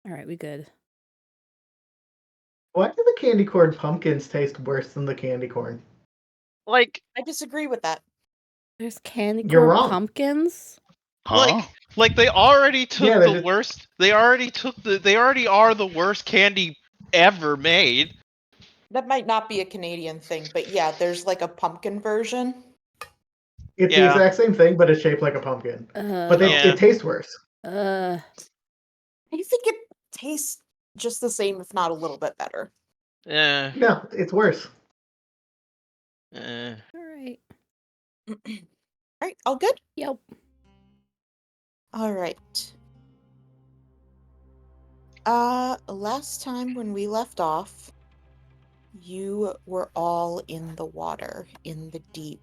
All right, we good. Why do the candy corn pumpkins taste worse than the candy corn? Like, I disagree with that. There's candy You're corn wrong. pumpkins. Huh? like they already took Yeah, they the just- worst. They already are the worst candy ever made. That might not be a Canadian thing, but yeah, there's like a pumpkin version. It's the Yeah. exact same thing, but it's shaped like a pumpkin. But Yeah. it tastes worse. Uh, I think it tastes just the same, if not a little bit better. No, it's worse. all right. All right, all good? Yep. All right. Last time when we left off, you were all in the water, in the deep,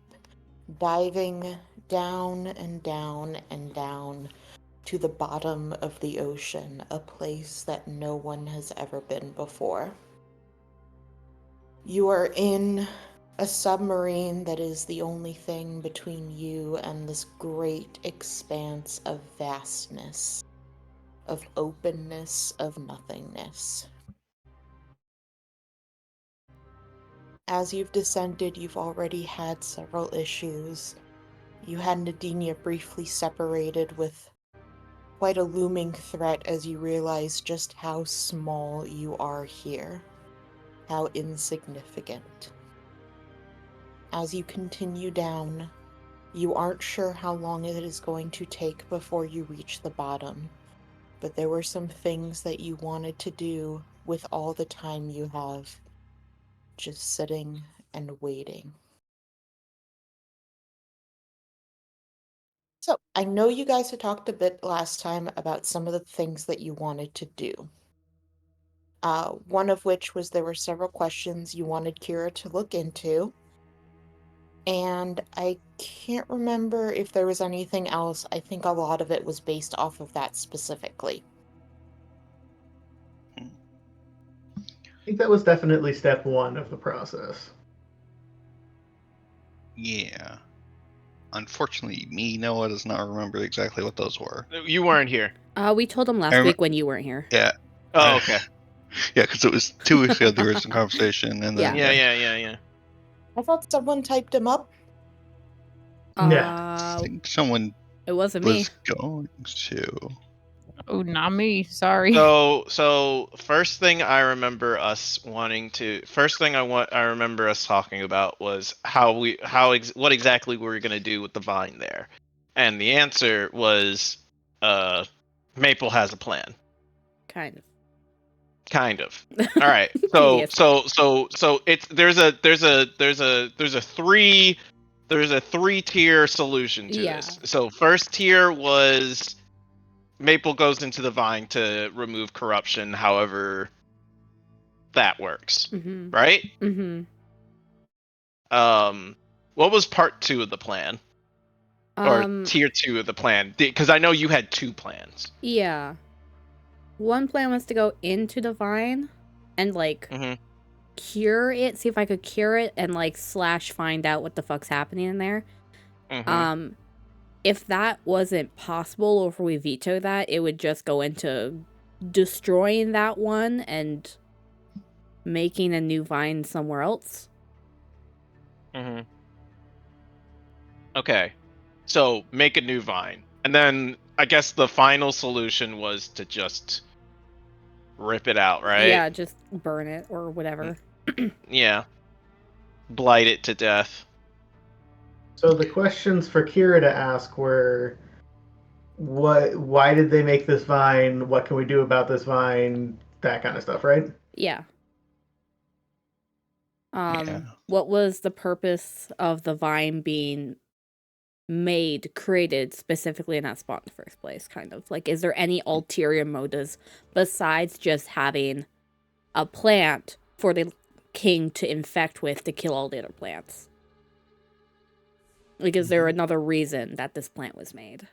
diving down and down and down to the bottom of the ocean, a place that no one has ever been before. You are in a submarine that is the only thing between you and this great expanse of vastness, of openness, of nothingness. As you've descended, you've already had several issues. You had Nadinia briefly separated with quite a looming threat as you realize just how small you are here, how insignificant. As you continue down, you aren't sure how long it is going to take before you reach the bottom, but there were some things that you wanted to do with all the time you have, just sitting and waiting. So, I know you guys had talked a bit last time about some of the things that you wanted to do. One of which was there were several questions you wanted Kira to look into. And I can't remember if there was anything else. I think a lot of it was based off of that specifically. I think that was definitely step one of the process. Yeah. Unfortunately, Noah does not remember exactly what those were. You weren't here. We told him last week when you weren't here. Yeah. Oh, okay. Yeah, because it was 2 weeks ago there was some conversation, and then Yeah. I thought someone typed him up. I think someone It wasn't me. was going to. Oh, not me. Sorry. So first thing I remember us talking about was what exactly we were gonna do with the vine there, and the answer was, Maple has a plan. Kind of. All right. So Yes. it's there's a 3-tier solution to this. So first tier was Maple goes into the vine to remove corruption, however that works. Mm-hmm. Right? Mm-hmm. What was part 2 of the plan? Or tier 2 of the plan? Because I know you had 2 plans. Yeah. One plan was to go into the vine and cure it, see if I could cure it and / find out what the fuck's happening in there. Mm-hmm. If that wasn't possible, or if we veto that, it would just go into destroying that one and making a new vine somewhere else. Mm-hmm. Okay. So make a new vine. And then I guess the final solution was to just rip it out, right? Yeah, just burn it or whatever. Yeah. Blight it to death. So the questions for Kira to ask were, why did they make this vine? What can we do about this vine? That kind of stuff, right? Yeah. What was the purpose of the vine being created specifically in that spot in the first place, kind of? Is there any ulterior motives besides just having a plant for the king to infect with to kill all the other plants? Is there another reason that this plant was made?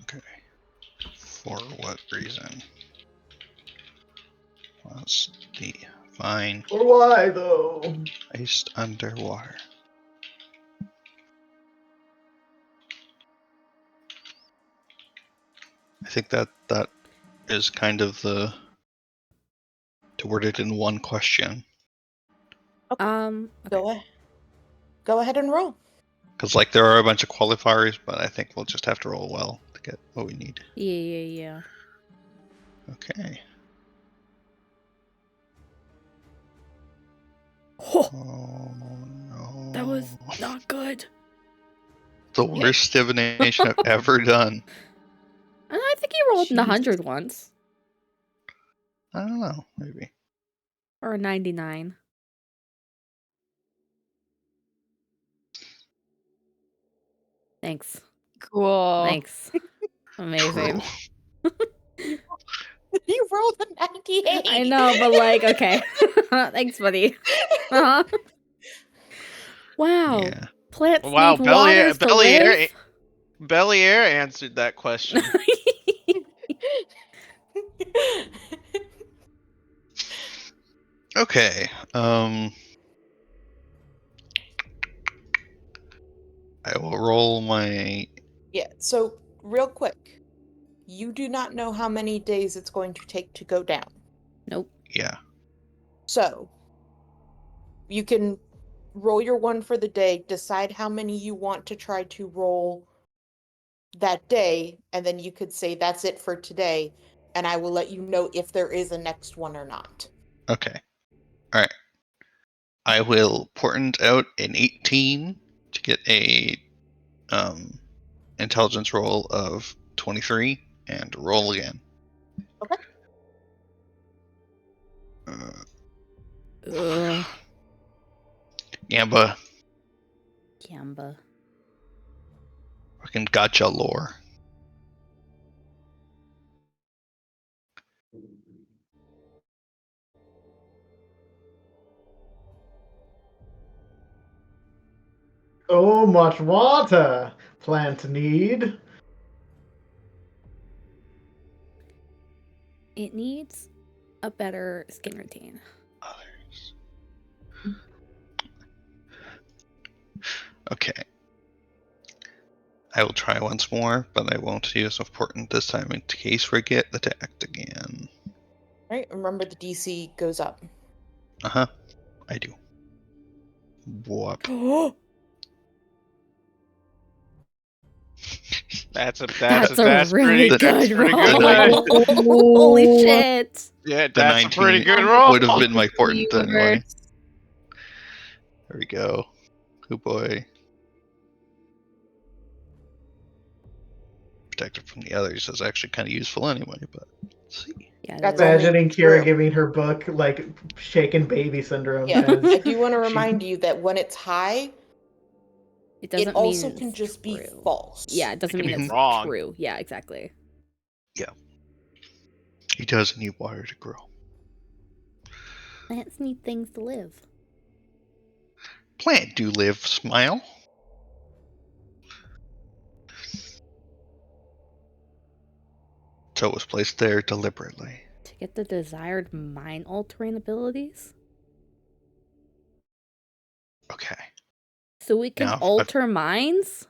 Okay. For what reason was the vine Or why, though? placed underwater? I think that is kind of to word it in one question. Okay. Go ahead and roll. Because there are a bunch of qualifiers, but I think we'll just have to roll well to get what we need. Yeah. Okay. Oh, no. that was not good. The worst divination I've ever done. I think you rolled in the 100 once. I don't know, maybe. Or a 99. Thanks. Cool. Thanks. Amazing. You rolled a 98. I know, but okay. Thanks, buddy. Uh-huh. Wow. Yeah. Plants Wow, need waters to live? Bellier answered that question. Okay. I will roll my. Yeah, so real quick. You do not know how many days it's going to take to go down. Nope. Yeah. So, you can roll your one for the day, decide how many you want to try to roll that day, and then you could say that's it for today, and I will let you know if there is a next one or not. Okay. All right. I will portent out an 18 to get a intelligence roll of 23 and roll again. Okay. Gamba. Fucking gotcha lore. So much water plant need. It needs a better skin routine. Others. Okay. I will try once more, but I won't use important this time in case we get attacked again. Right, remember the DC goes up. Uh-huh. I do. Whoop. That's really pretty good roll. nice. Holy shit. Yeah, The that's a 19 pretty good roll. would have been my portent anyway. Universe. There we go. Good boy. Protected from the others is actually kind of useful anyway, but let's see. Yeah, That's Imagining Kira true. giving her book shaken baby syndrome. Yeah, as I do want to she- remind you that when it's high, it doesn't it also mean can it's just be true. false. Yeah, it doesn't It can mean be it's wrong. true. Yeah, exactly. Yeah. He does need water to grow. Plants need things to live. Plant do live, smile. So it was placed there deliberately. To get the desired mind altering abilities? Okay. So we can Now, alter minds?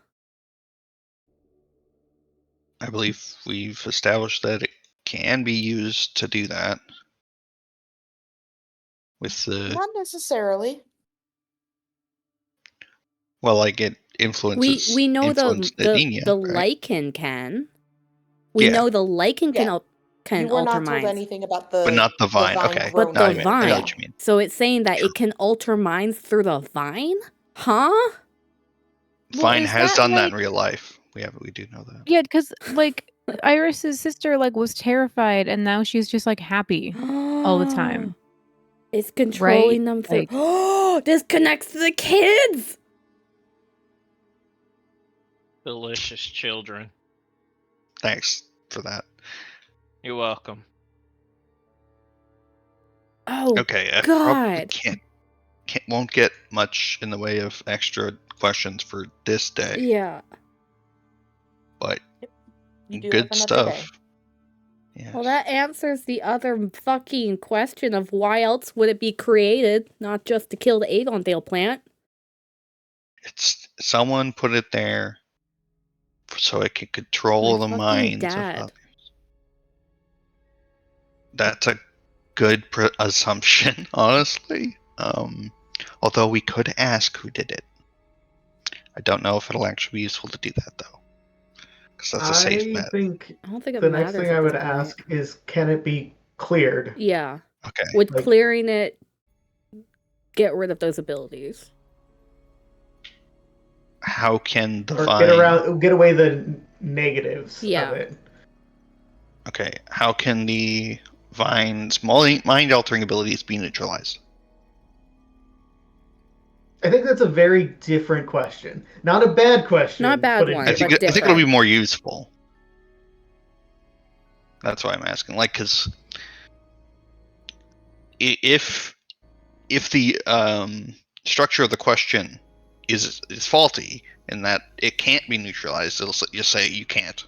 I believe we've established that it can be used to do that. With the Not necessarily. it influences. We know Edenia, the right? lichen can. We know the lichen can You were alter not told minds. anything about the But not the vine. Okay. But Now the I know vine. what you mean. So it's saying that it can alter minds through the vine? Huh? Vine is has that, done that in real life. We do know that. Yeah, because Iris's sister was terrified, and now she's just happy all the time. It's controlling Right? them through. Oh, this connects to the kids. Delicious children. Thanks for that. You're welcome. Oh, Okay, I God. probably won't get much in the way of extra questions for this day. Yeah. But You do good have another stuff. day. Yes. Well, that answers the other fucking question of why else would it be created, not just to kill the Avondale plant. It's someone put it there so it can control My the fucking minds dad. of others. That's a good assumption, honestly. Although we could ask who did it. I don't know if it'll actually be useful to do that, though. Because that's a safe I bet. think I don't think it the matters next thing at I this would point. ask is, can it be cleared? Yeah. Okay. Would Like- clearing it get rid of those abilities? How can the Or vine... get away the negatives Yeah. of it. Okay, how can the vine's mind-altering abilities be neutralized? I think that's a very different question. Not a bad question. Not a bad but a one, I but think different it'll be different. more useful. That's why I'm asking. Like, because if the structure of the question is faulty and that it can't be neutralized, it'll just say you can't,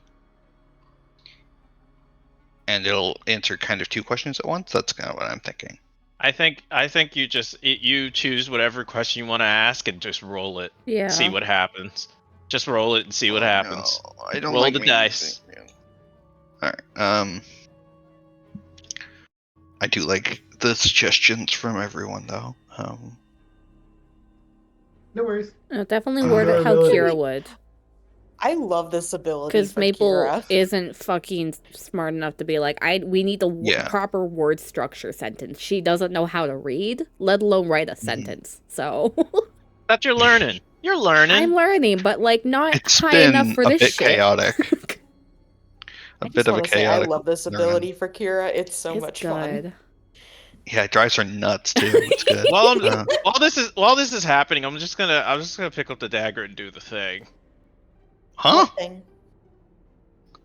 and it'll answer kind of two questions at once. That's kind of what I'm thinking. I think you just you choose whatever question you want to ask and just roll it. Yeah. See what happens. Just roll it and see what happens. No, I don't Roll like the dice. All right. I do like the suggestions from everyone, though. No worries. Definitely word it how Durability. Kira would. I love this ability Because for Maple Kira. isn't fucking smart enough to be like, we need the Yeah. proper word structure sentence. She doesn't know how to read, let alone write a sentence. So That you're learning. You're learning. I'm learning, but like not It's high been enough for a this bit shit. chaotic. I A just bit of a want to say I chaotic. love this learn. ability for Kira. It's so It's much good. fun. Yeah, it drives her nuts too. It's good. While this is happening, I'm just gonna pick up the dagger and do the thing. Huh? What thing?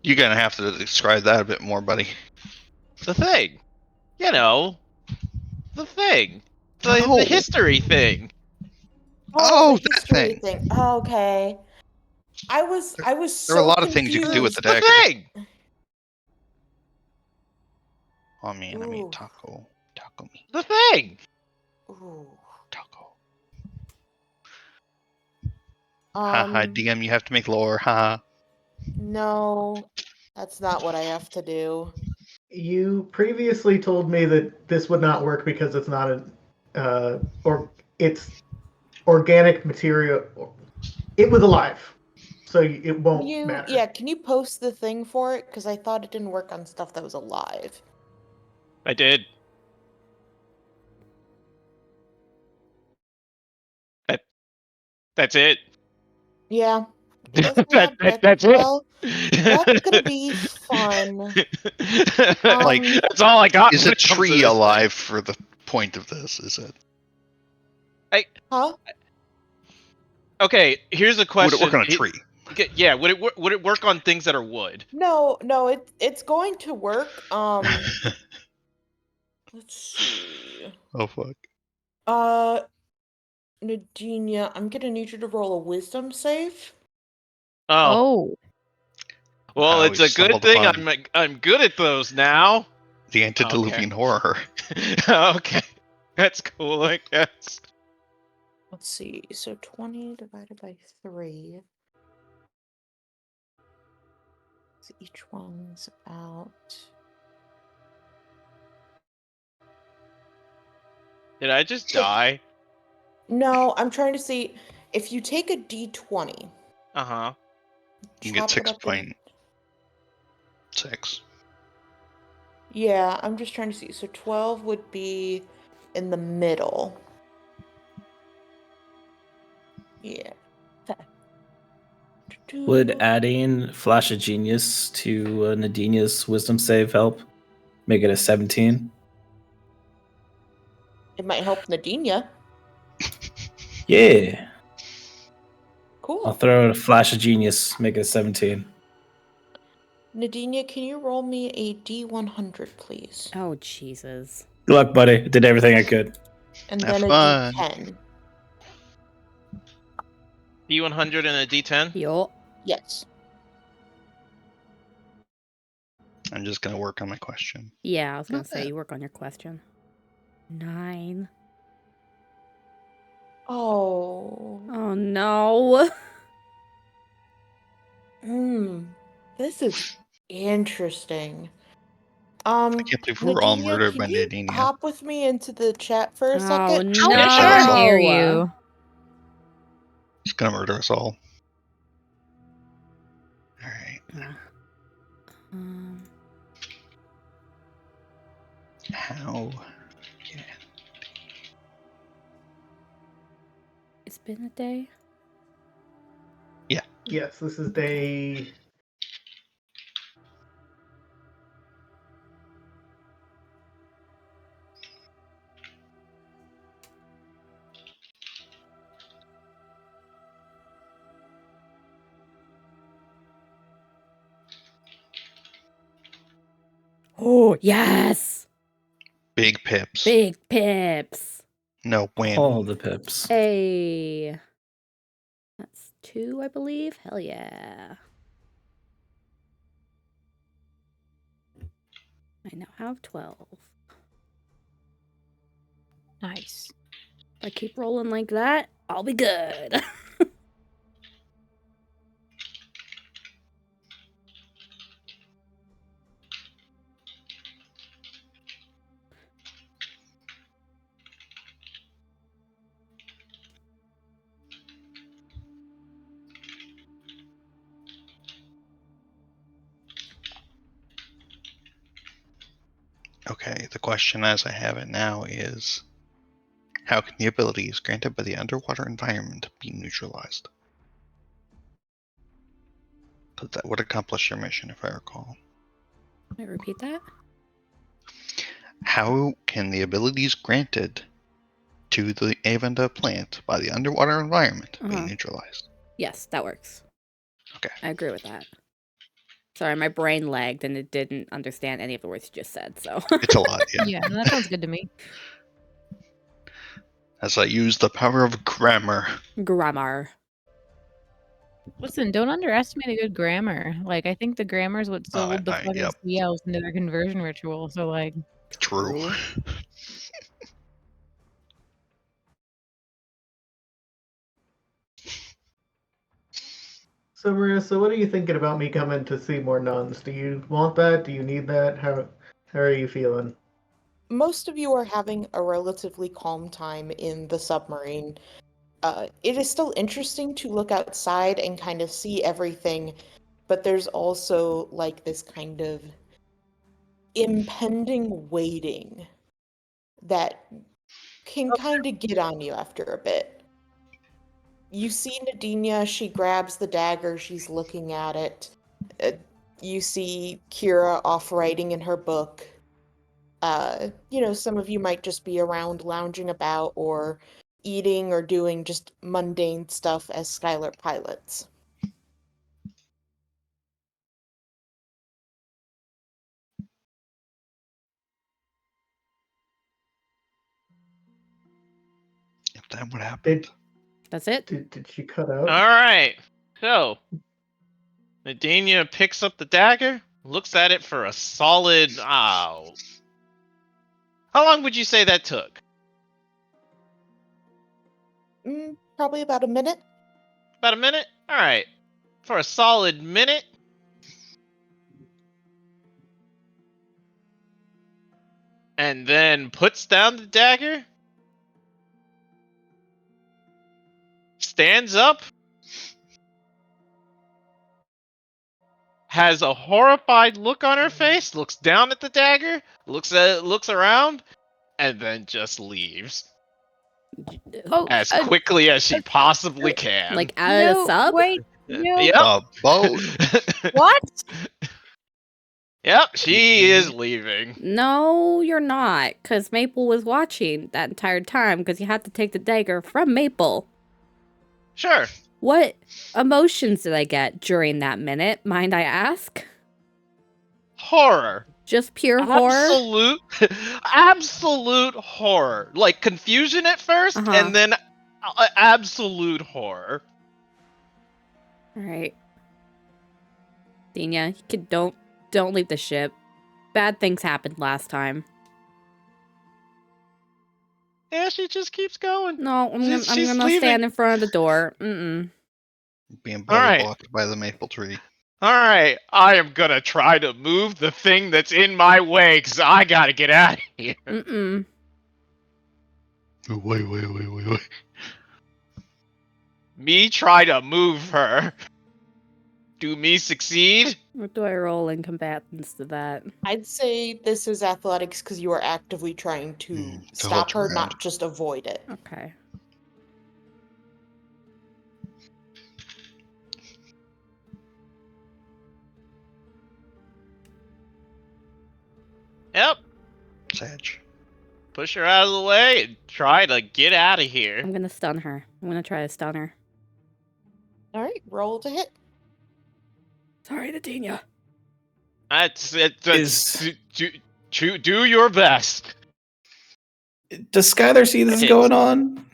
You're gonna have to describe that a bit more, buddy. The thing. You know, the thing. No. The history thing. Oh, the that history thing. Oh, okay. I was There are so a lot of things you can do with the confused. dagger. Thing. Oh man, I mean Ooh. taco meat, The thing. Ooh. taco. Haha, Um, DM, you have to make lore. Haha. no, that's not what I have to do. You previously told me that this would not work because it's not or it's organic material. It was alive, so it won't matter. Yeah, can you post the thing for it? Because I thought it didn't work on stuff that was alive. I did. That's it. Yeah. That's That's it. well, that's gonna be fun. Like, That's all I got. is when a it comes to tree this alive for the point of this? Is it? Huh? thing. Okay, here's a Would question. it work on a tree? Yeah, would it work on things that are wood? No, it's going to work. Let's see. Oh fuck. Nadinia, I'm gonna need you to roll a wisdom save. Oh, Oh, well, Wow, it's we've a good stumbled thing upon I'm good at those now. the antediluvian horror. Okay, that's cool, I guess. Let's see. So 20 divided by 3. So each one's about. Did I just die? No, I'm trying to see if you take a d20. Uh huh. You get chop it up in- 6.6. Yeah, I'm just trying to see. So 12 would be in the middle. Yeah. Would adding Flash of Genius to Nadinia's Wisdom save help? Make it a 17? It might help Nadinia. Yeah. Cool. I'll throw a Flash of Genius, make it a 17. Nadinia, can you roll me a d100, please? Oh, Jesus. Good luck, buddy. I did everything I could. And Have then fun. a d10. D100 and a D10. Yo. Yes. I'm just gonna work on my question. Yeah, I was gonna Not say bad. you work on your question. 9. Oh. Oh no. This is interesting. I can't believe we were all Nadinia, murdered can by you Nadinia. hop with me into the chat for a Oh, second? no. Yeah, sure. How dare you? He's gonna murder us all. Alright. Um, How? Yeah. it's been a day. Yes, this is day. Oh, yes! Big pips. Big pips. No win. All the pips. Hey. That's 2, I believe. Hell yeah. I now have 12. Nice. If I keep rolling like that, I'll be good. Okay, the question as I have it now is, how can the abilities granted by the underwater environment be neutralized? Because that would accomplish your mission, if I recall. Can I repeat that? How can the abilities granted to the Avenda plant by the underwater environment be neutralized? Yes, that works. Okay. I agree with that. Sorry, my brain lagged and it didn't understand any of the words you just said, so. It's a lot, yeah. Yeah, that sounds good to me. As I use the power of grammar. Grammar. Listen, don't underestimate a good grammar. Like, I think the grammar is what sold the fucking yep. sea elves into their conversion ritual. So, like, True. So, Marissa, what are you thinking about me coming to see more nuns? Do you want that? Do you need that? How are you feeling? Most of you are having a relatively calm time in the submarine. It is still interesting to look outside and kind of see everything, but there's also like this kind of impending waiting that can kind of get on you after a bit. You see Nadinia, she grabs the dagger, she's looking at it. You see Kira off writing in her book. Some of you might just be around lounging about or eating or doing just mundane stuff as Skylar pilots. If that would happen. That's it? Did she cut out? Alright. So, Nadinia picks up the dagger, looks at it for a solid. How long would you say that took? Probably about a minute. About a minute? Alright. For a solid minute. And then puts down the dagger. Stands up. Has a horrified look on her face, looks down at the dagger, looks around, and then just leaves. oh, As quickly as she possibly can. Like, out of no, sub? wait, no. Yep. The boat. What? Yep, she is leaving. No, you're not, because Maple was watching that entire time, because you had to take the dagger from Maple. Sure. What emotions did I get during that minute, mind I ask? Horror. Just pure horror? Absolute horror. Like confusion at 1st, and then absolute horror. Alright. Dina, don't leave the ship. Bad things happened last time. Yeah, she just keeps going. No, I'm She's gonna leaving. stand in front of the door. Mm-mm. Being All right. body blocked by the maple tree. Alright, I am gonna try to move the thing that's in my way, because I gotta get out of here. Mm-mm. Wait. Me try to move her. Do me succeed? What do I roll in combatants to that? I'd say this is athletics because you are actively trying to To hold stop your her, ground. not just avoid it. Okay. Yep. Sag. Push her out of the way and try to get out of here. I'm gonna stun her. I'm gonna try to stun her. All right, roll to hit. Sorry, Nadinia. Do your best. Does Skylar see this is Hits. going on?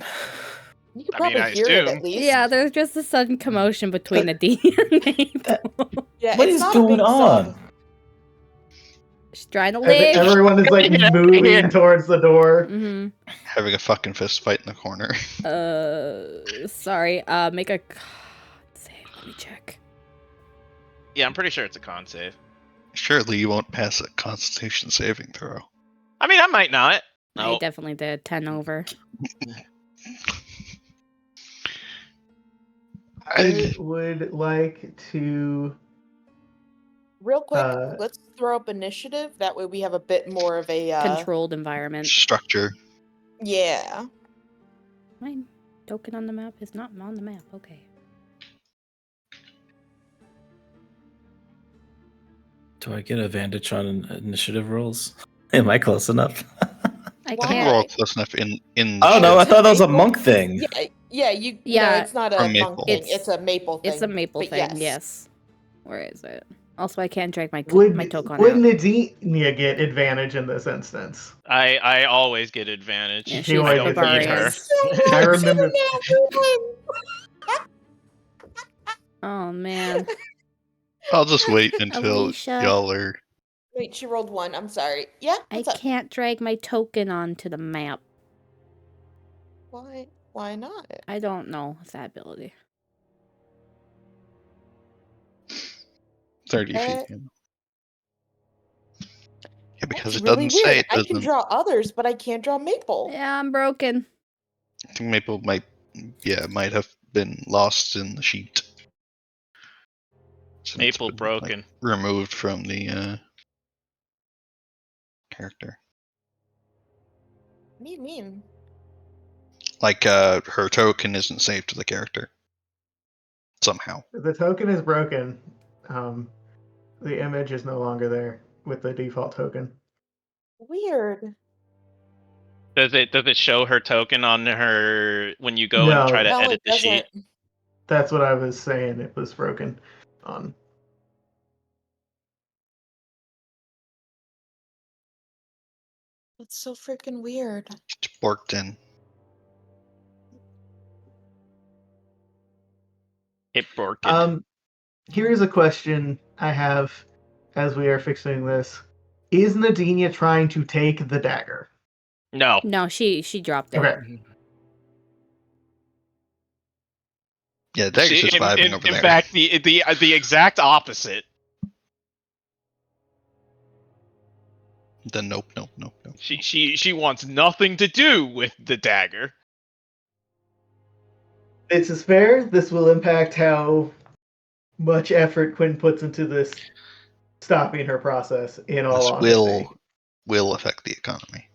You can I mean, probably I hear it assume. at least. Yeah, there's just a sudden commotion between Nadinia and Maple. Yeah, What it's is not going a big on? sub. She's trying to leave. Everyone is like Yeah. moving towards the door. Mm-hmm. Having a fucking fist fight in the corner. Sorry. Make a save. Let me check. Yeah, I'm pretty sure it's a con save. Surely you won't pass a Constitution saving throw. I mean, I might not. I No. definitely did. 10 over. I would like to. Real quick, Uh, let's throw up initiative. That way we have a bit more of a Controlled environment. Structure. Yeah. My token on the map is not on the map. Okay. Do I get advantage on initiative rolls? Am I close enough? I Why? We're all can't. close enough in Oh no, I It's thought that was a Maple. monk thing. Yeah, you Yeah, no, it's not a from monk Maple. thing. It's a maple thing. It's a maple but thing. Yes. Where is it? Also, I can't drag my token would out. Nadinia get advantage in this instance? I always get advantage. Yeah, She she's always I don't gets need Bavarius. her. I remember. Oh man. I'll just wait until Alicia. y'all are. Wait, she rolled 1. I'm sorry. Yeah. I What's up? can't drag my token onto the map. Why? Why not? I don't know that ability. 30 feet. Uh, Yeah, because That's it really doesn't say weird. it I doesn't. can draw others, but I can't draw maple. Yeah, I'm broken. I think Maple might have been lost in the sheet. Since it's Maple been, broken. like, removed from the character. What do you mean? Like her token isn't saved to the character. Somehow. The token is broken. The image is no longer there with the default token. Weird. Does it show her token on her when you go and No. try to No, edit it the sheet? doesn't. That's what I was saying. It was broken on. It's so freaking weird. It's borked in. It broken. Here's a question I have as we are fixing this. Is Nadinia trying to take the dagger? No. No, she dropped it. Okay. Yeah, the dagger's just vibing over in there. fact, the exact opposite. Then nope. She wants nothing to do with the dagger. This is fair. This will impact how much effort Quinn puts into this stopping her process, in all This honesty. will affect the economy.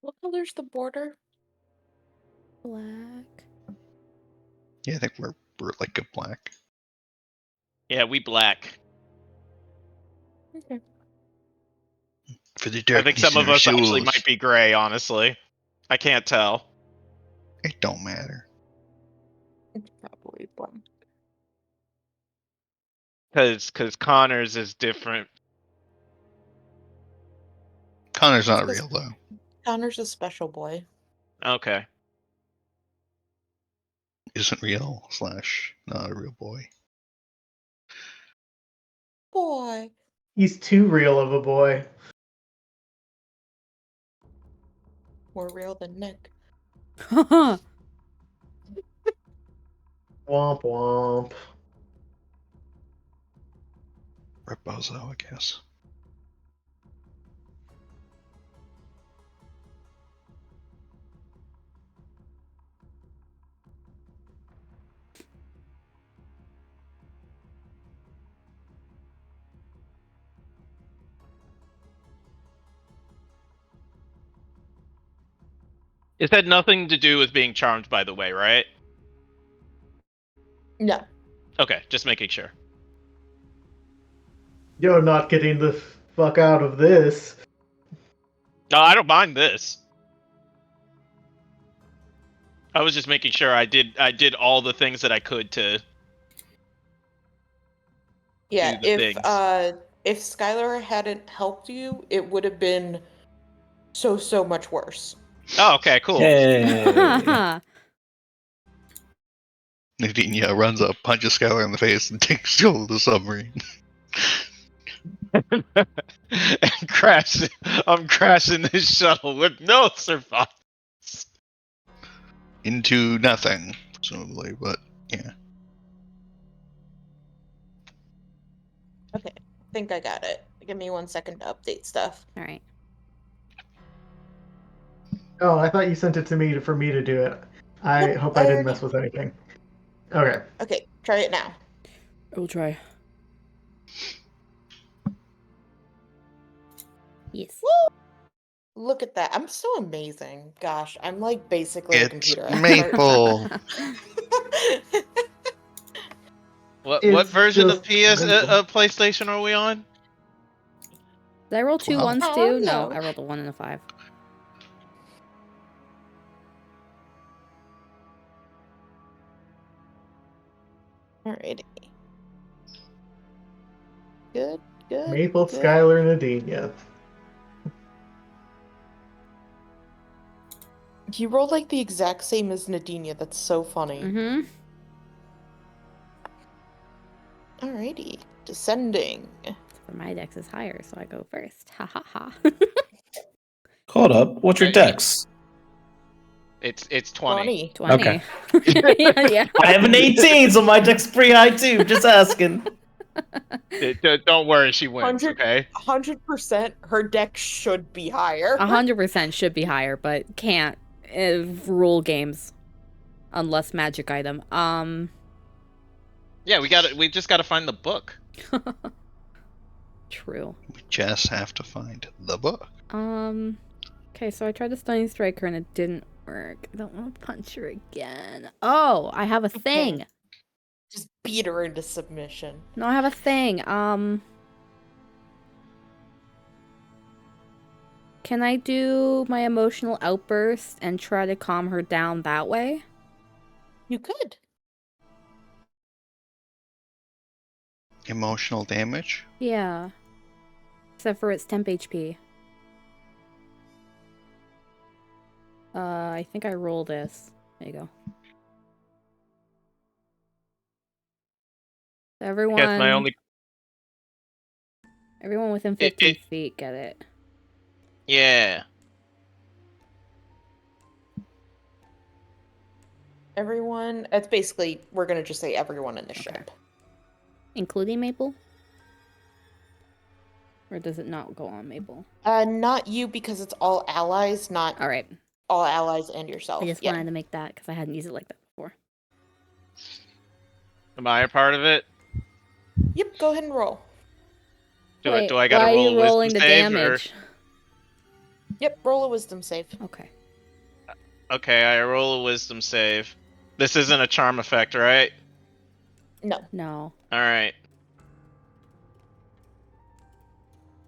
What color's the border? Black. Yeah, I think we're like a black. Yeah, we black. Okay. For the I darkness think some in of our us actually souls. might be gray, honestly. I can't tell. It don't matter. It's probably black. Because Connors is different. Connor's not It's real though. Connor's a special boy. Okay. Isn't real / not a real boy. boy. He's too real of a boy. More real than Nick. Womp womp. Rebozo, I guess. It had nothing to do with being charmed, by the way, right? No. Okay, just making sure. You're not getting the fuck out of this. No, I don't mind this. I was just making sure I did all the things that I could to Yeah, do the things. if Skylar hadn't helped you, it would have been so much worse. Oh, okay, cool. Hey. Nadinia runs up, punches Skylar in the face, and takes control of the submarine. And I'm crashing this shuttle with no survivors. Into nothing, presumably, but yeah. Okay, I think I got it. Give me 1 second to update stuff. All right. Oh, I thought you sent it to me for me to do it. I Nope, hope I I didn't already- mess with anything. Okay. Okay, try it now. I will try. Yes. Look at that. I'm so amazing. Gosh, I'm like basically a It's computer expert. Maple. What It's version of just Maple. PlayStation are we on? Did I roll two 12. ones Oh, too? no. No, I rolled a 1 and a 5. Alrighty. Good. Maple, good. Skylar, Nadinia. You rolled like the exact same as Nadinia. That's so funny. Mm-hmm. Alrighty. Descending. For my dex is higher, so I go first. Ha ha ha. Hold up. What's your dex? It's 20. 20. 20. yeah. I have an 18, so my dex is pretty high too. Just asking. Don't worry, she wins. 100 Okay. 100% her deck should be higher. 100% should be higher, but can't. Rule games. Unless magic item. Yeah, we just gotta find the book. True. We just have to find the book. Okay, so I tried to stunning strike her and it didn't work. I don't want to punch her again. Oh, I have a thing. Just beat her into submission. No, I have a thing. Can I do my emotional outburst and try to calm her down that way? You could. Emotional damage? Yeah. Except for it's temp HP. I think I roll this. There you go. Everyone. Guess my only. Everyone within 15 feet get it. Yeah. Everyone. It's basically, we're going to just say everyone in the ship. Including Maple? Or does it not go on Maple? Not you, because it's all allies, not All right. all allies and yourself. I just wanted to make that because I hadn't used it like that before. Am I a part of it? Yep, go ahead and roll. Do Wait, I gotta why roll are you a rolling wisdom the save, or- damage? Yep, roll a wisdom save. Okay. Okay, I roll a wisdom save. This isn't a charm effect, right? No. No. Alright.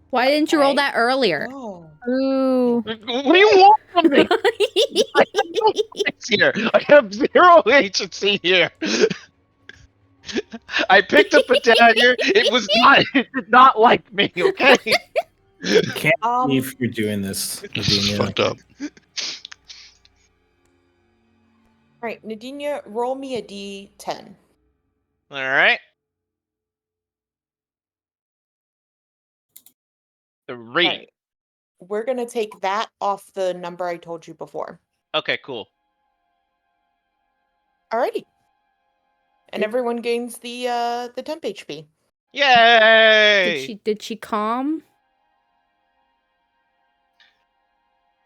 Why didn't you roll Okay. that earlier? Oh. Ooh. What do you want from me? Here. I have 0 agency here. I picked up a dagger. It did not like me, okay? I can't believe you're doing this, This is Nadinia. fucked up. Alright, Nadinia, roll me a d10. Alright. 3. Alright. We're gonna take that off the number I told you before. Okay, cool. Alrighty. And everyone gains the temp HP. Yay! Did she calm?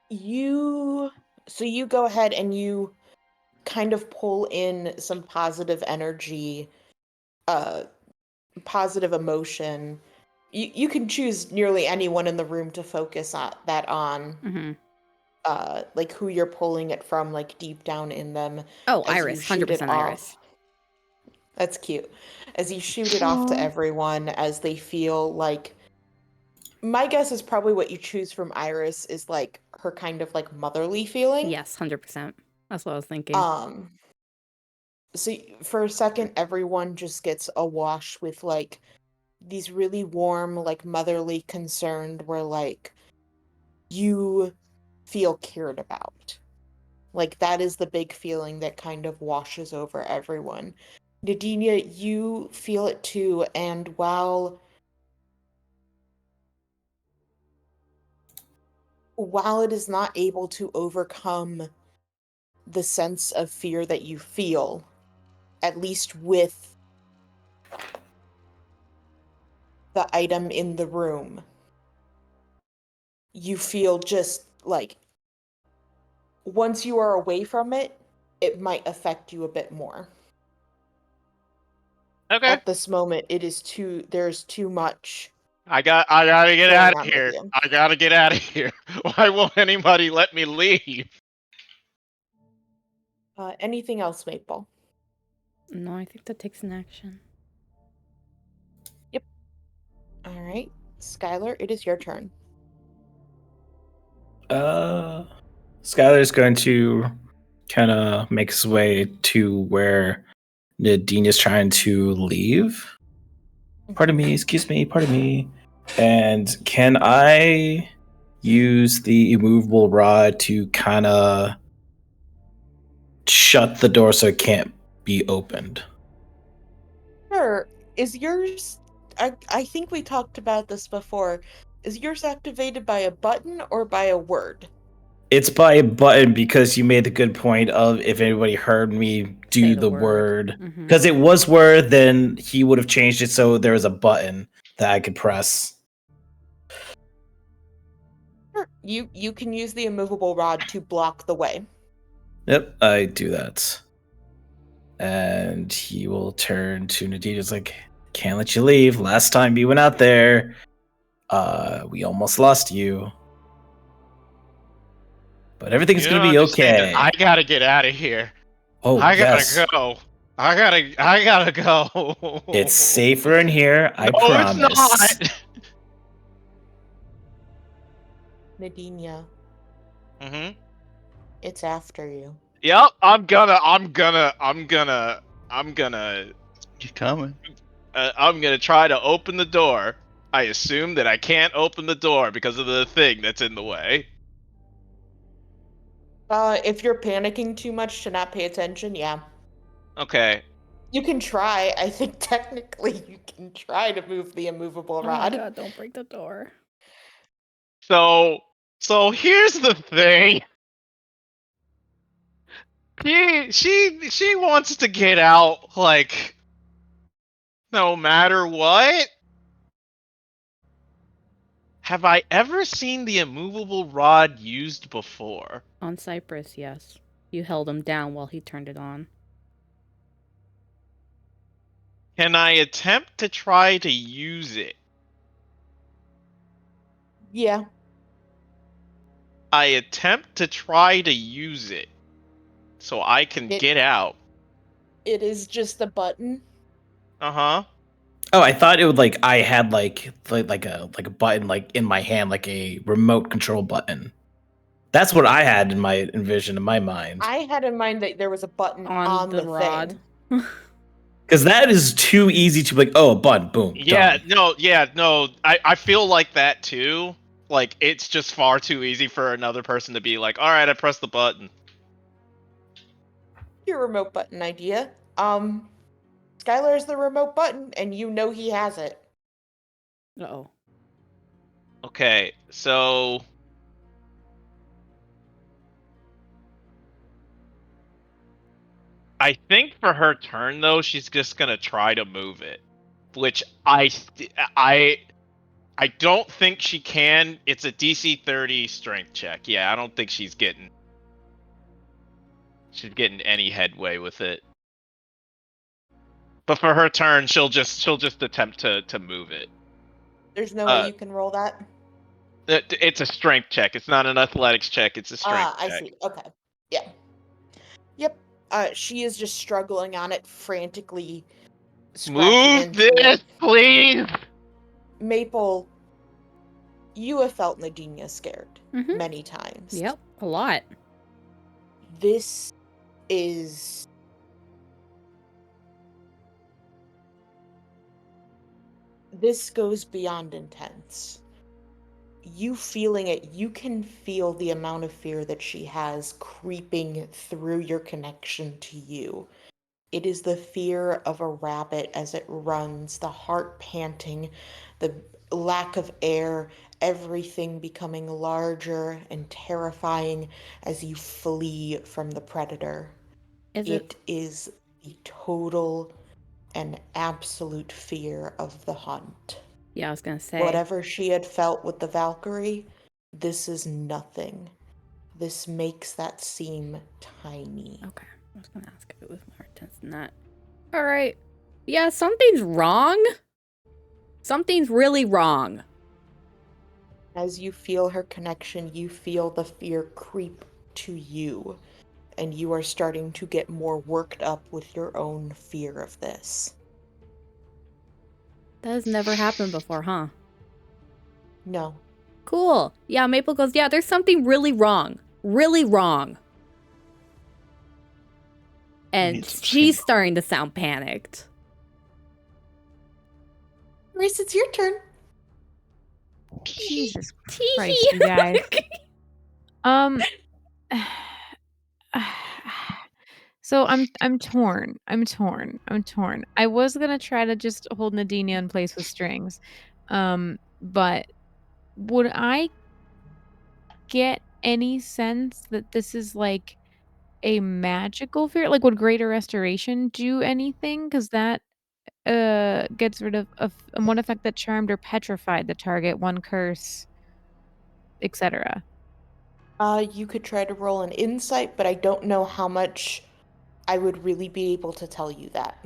So you go ahead and you kind of pull in some positive energy, positive emotion. You can choose nearly anyone in the room to focus on Mm-hmm. like who you're pulling it from, like deep down in them. Oh, as Iris, you shoot 100% it Iris. off. That's cute. As you shoot it off to everyone, as they feel like, my guess is probably what you choose from Iris is like her kind of like motherly feeling. Yes, 100%. That's what I was thinking. So for a second, everyone just gets awash with like these really warm, like motherly concerned, where like you feel cared about. Like that is the big feeling that kind of washes over everyone. Nadinia, you feel it too, and while it is not able to overcome the sense of fear that you feel, at least with the item in the room, you feel just like once you are away from it, it might affect you a bit more. Okay. At this moment, there's too much. I gotta get going out on of with here. you. I gotta get out of here. Why won't anybody let me leave? Anything else, Maple? No, I think that takes an action. Yep. All right, Skylar, it is your turn. Skylar's going to kind of make his way to where Nadine's trying to leave. Pardon me, excuse me, pardon me. And can I use the immovable rod to kind of shut the door so it can't be opened? Sure. Is yours? I think we talked about this before. Is yours activated by a button or by a word? It's by a button because you made the good point of if anybody heard me do Say the the word. word. Mhm. Because it was word, then he would have changed it so there was a button that I could press. Sure. You can use the immovable rod to block the way. Yep, I do that. And he will turn to Nadine. He's like, can't let you leave. Last time you went out there, we almost lost you. But everything's You gonna don't be understand that okay. I gotta get out of here. Oh, I yes. gotta go. I gotta go. It's safer in here, I No, promise. it's not. Nadinia, Mm-hmm. it's after you. Yep, I'm gonna You coming? I'm gonna try to open the door. I assume that I can't open the door because of the thing that's in the way. If you're panicking too much to not pay attention, yeah. Okay. You can try. I think technically you can try to move the immovable Oh my rod. god, don't break the door. So here's the thing. She wants to get out like no matter what. Have I ever seen the immovable rod used before? On Cypress, yes. You held him down while he turned it on. Can I attempt to try to use it? Yeah. I attempt to try to use it so I can get out. It is just a button. Uh-huh. Oh, I thought it would like I had like a button like in my hand, like a remote control button. That's what I had in my envision in my mind. I had in mind that there was a button On the rod. thing. Because that is too easy to be like, oh, a button, boom, Yeah, done. no. I feel like that too. Like it's just far too easy for another person to be like, all right, I pressed the button. Your remote button idea. Skylar's the remote button, and you know he has it. Uh-oh. Okay, so I think for her turn though, she's just gonna try to move it, which I don't think she can. It's a DC 30 strength check. Yeah, I don't think she's getting any headway with it. But for her turn, she'll just attempt to move it. There's no way you can roll that? It's a strength check. It's not an athletics check. It's a strength I check. see. Okay. Yeah. Yep. She is just struggling on it, frantically scratching Move into this, it. please! Maple, you have felt Nadinia scared Mhm. many times. Yep, a lot. This is... This goes beyond intense. You feeling it, you can feel the amount of fear that she has creeping through your connection to you. It is the fear of a rabbit as it runs, the heart panting, the lack of air, everything becoming larger and terrifying as you flee from the predator. It is the total and absolute fear of the hunt. Yeah, I was gonna say. Whatever she had felt with the Valkyrie, this is nothing. This makes that seem tiny. Okay, I was gonna ask if it was more intense than that. All right. Yeah, something's wrong. Something's really wrong. As you feel her connection, you feel the fear creep to you, and you are starting to get more worked up with your own fear of this. That has never happened before, huh? No. Cool. Yeah, Maple goes, yeah, there's something really wrong. Really wrong. And she's starting to sound panicked. Grace, it's your turn. Jesus Christ, you guys. So I'm torn. I was gonna try to just hold Nadinia in place with strings. But would I get any sense that this is like a magical fear? Like, would Greater Restoration do anything? Because that gets rid of one effect that charmed or petrified the target, one curse, etc. You could try to roll an insight, but I don't know how much I would really be able to tell you that.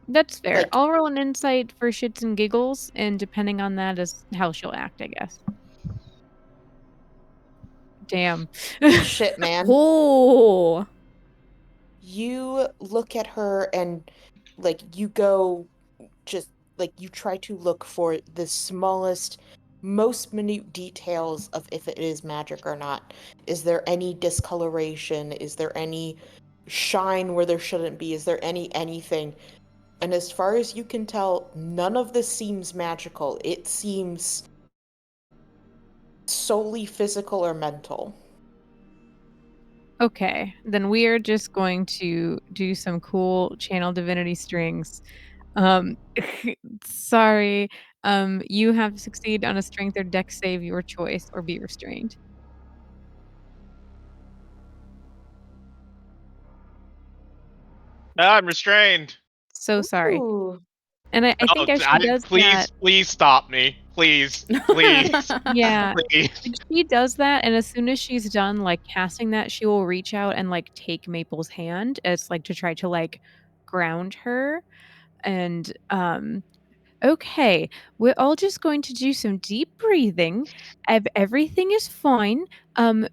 That's fair. Like- I'll roll an insight for shits and giggles, and depending on that is how she'll act, I guess. Damn. Shit, man. Oh. You look at her and, like, you go just, like, you try to look for the smallest, most minute details of if it is magic or not. Is there any discoloration? Is there any shine where there shouldn't be? Is there anything? And as far as you can tell, none of this seems magical. It seems solely physical or mental. Okay, then we are just going to do some cool channel divinity strings. Sorry. You have to succeed on a strength or dex save, your choice, or be restrained. I'm restrained. So sorry. Ooh. And I think as she does that, Please stop me. Please. yeah, Please. like, she does that, and as soon as she's done, like, casting that, she will reach out and, like, take Maple's hand as, like, to try to, like, ground her, and, okay, we're all just going to do some deep breathing. Everything is fine.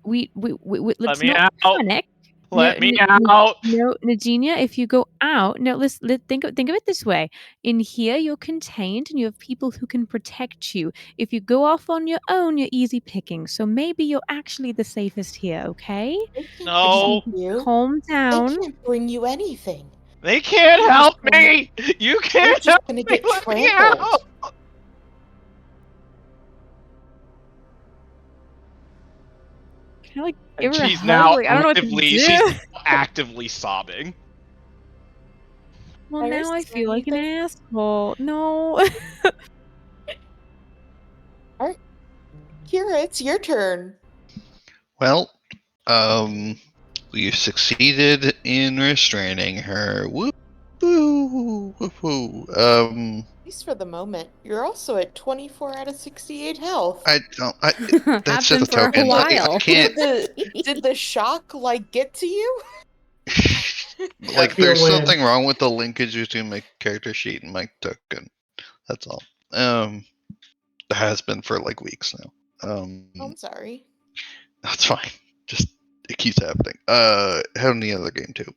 We let's me not out. panic. Let me out. No, Nagina, if you go out, no, think of it this way. In here, you're contained, and you have people who can protect you. If you go off on your own, you're easy picking. So maybe you're actually the safest here. Okay? They can't No. protect you. Calm down. They can't bring you anything. They can't You're help just gonna- me. You You're can't just help gonna me. get Let me trampled. out. Can I, like, give her a She's hug? now Like, I don't know what to do. actively sobbing. Well, Iris, now I is there feel like an anything- asshole. No. Kara, it's your turn. Well, we succeeded in restraining her. Whoop, woo, whoop, woo. At least for the moment. You're also at 24 out of 68 health. That's just a for token. a while. I can't. Did the shock, get to you? There's something wrong with the linkage between my character sheet and my token. That's all. It has been for weeks now. I'm sorry. That's fine. Just it keeps happening. Having the other game too.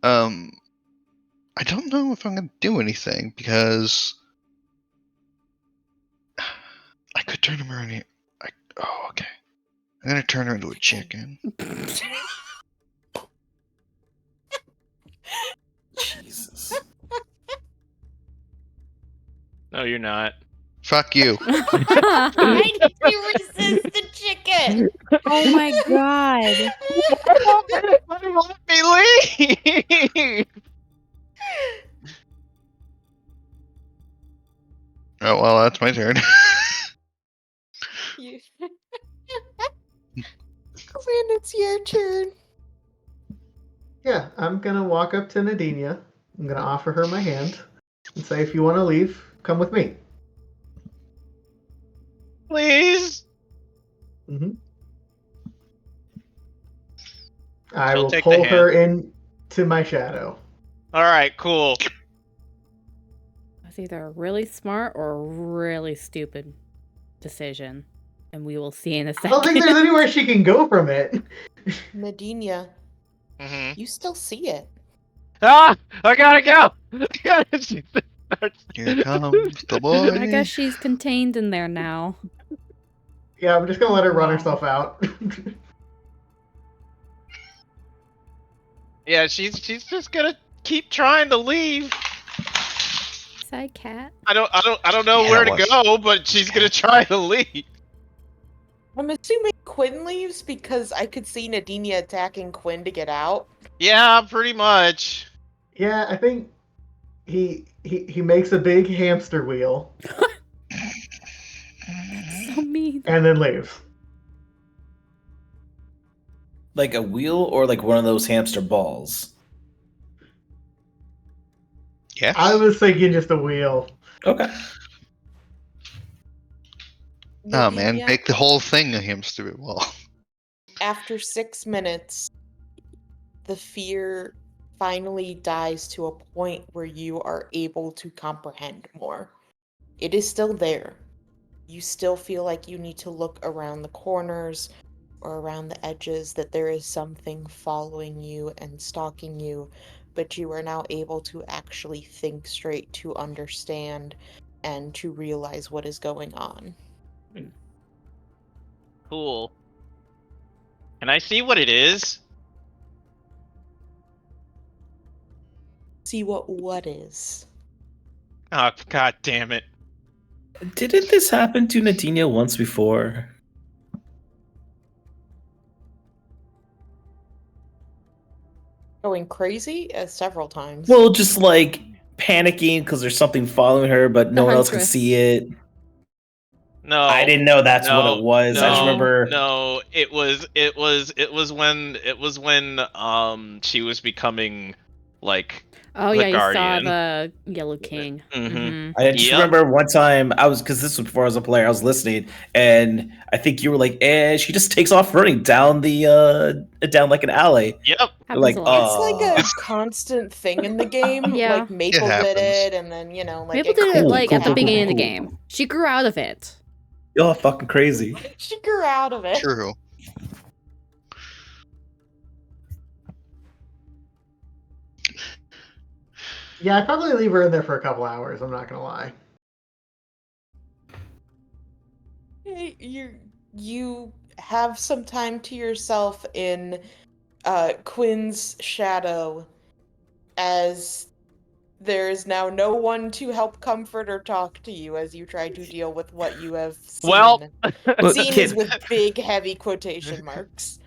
I don't know if I'm gonna do anything because I could turn him around here. Okay. I'm gonna turn her into a chicken. Jesus. No, you're not. Fuck you. Why did you resist the chicken? Oh my god. Let me leave. Oh well, that's my turn. Quinn, it's your turn. Yeah, I'm gonna walk up to Nadinia. I'm gonna offer her my hand and say, if you want to leave, come with me. Please. Mm-hmm. I She'll will take the pull hand. her into my shadow. All right, cool. That's either a really smart or a really stupid decision. And we will see in a second. I don't think there's anywhere she can go from it. Nadinia, Mm-hmm. you still see it. Ah! I gotta go! Here comes the boy. I guess she's contained in there now. Yeah, I'm just gonna let her run herself out. Yeah, she's just gonna keep trying to leave. Side cat. I don't know Yeah, where it to go, but she's gonna try to leave. I'm assuming Quinn leaves because I could see Nadinia attacking Quinn to get out. Yeah, pretty much. Yeah, I think he makes a big hamster wheel So mean. and then leaves. Like a wheel or like one of those hamster balls? Yes. I was thinking just a wheel. Okay. Oh man, Nadinia, make the whole thing a hamster wheel. after 6 minutes, the fear finally dies to a point where you are able to comprehend more. It is still there. You still feel like you need to look around the corners or around the edges, that there is something following you and stalking you, but you are now able to actually think straight, to understand and to realize what is going on. Cool. Can I see what it is? See what is. Oh, god damn it. Didn't this happen to Nadinia once before? Going crazy several times. Well, just like panicking because there's something following her, but no one else can Huntress. see it. No. I didn't know that's what it was. No, I just remember. No, it was when she was becoming like Oh the yeah, Guardian. you saw the Yellow King. Mhm. I just remember one time because this was before I was a player, I was listening, and I think you were like, she just takes off running down down like an alley. Yep. Happens Like, a lot. It's like a constant thing in the game. Yeah. Like Maple did happens. it, and then like Maple did it Cool, like cool, at the cool, beginning cool, of the cool. game. She grew out of it. Y'all fucking crazy. she grew out of it. True. Yeah, I'd probably leave her in there for a couple hours, I'm not gonna lie. You have some time to yourself in Quinn's shadow, as there is now no one to help comfort or talk to you as you try to deal with what you have seen. Well, seen is with big, heavy quotation marks.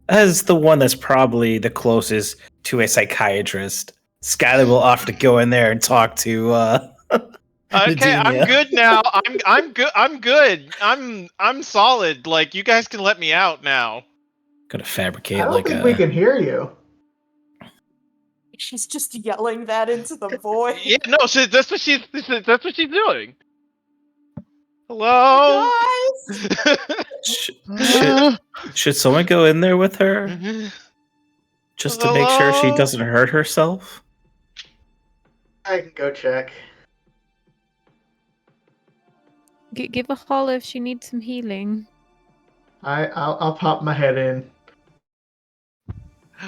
As the one that's probably the closest to a psychiatrist, Skylar will offer to go in there and talk to Okay, I'm Nadinia. good now. I'm good. I'm good. I'm solid. Like, you guys can let me out now. Gonna I fabricate don't like think we a. can hear you. She's just yelling that into the void. Yeah, no, that's what she's doing. Hello. Guys! Sh- should someone go in there with her just to make sure she Hello? doesn't hurt herself? I can go check. Give a holler if she needs some healing. I'll pop my head in.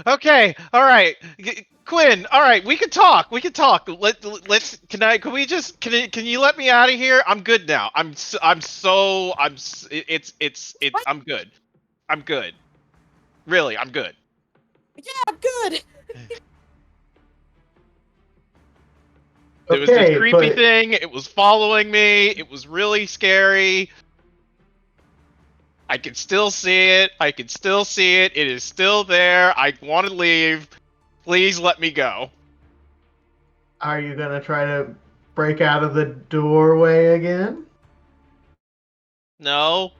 Okay, all right, Quinn. All right, we can talk. We can talk. Let's. Can you let me out of here? I'm good now. I'm good. I'm good. Really, I'm good. Yeah, good. There was this Okay, creepy but thing. It was following me. It was really scary. I can still see it. I can still see it. It is still there. I want to leave. Please let me go. are you gonna try to break out of the doorway again? No,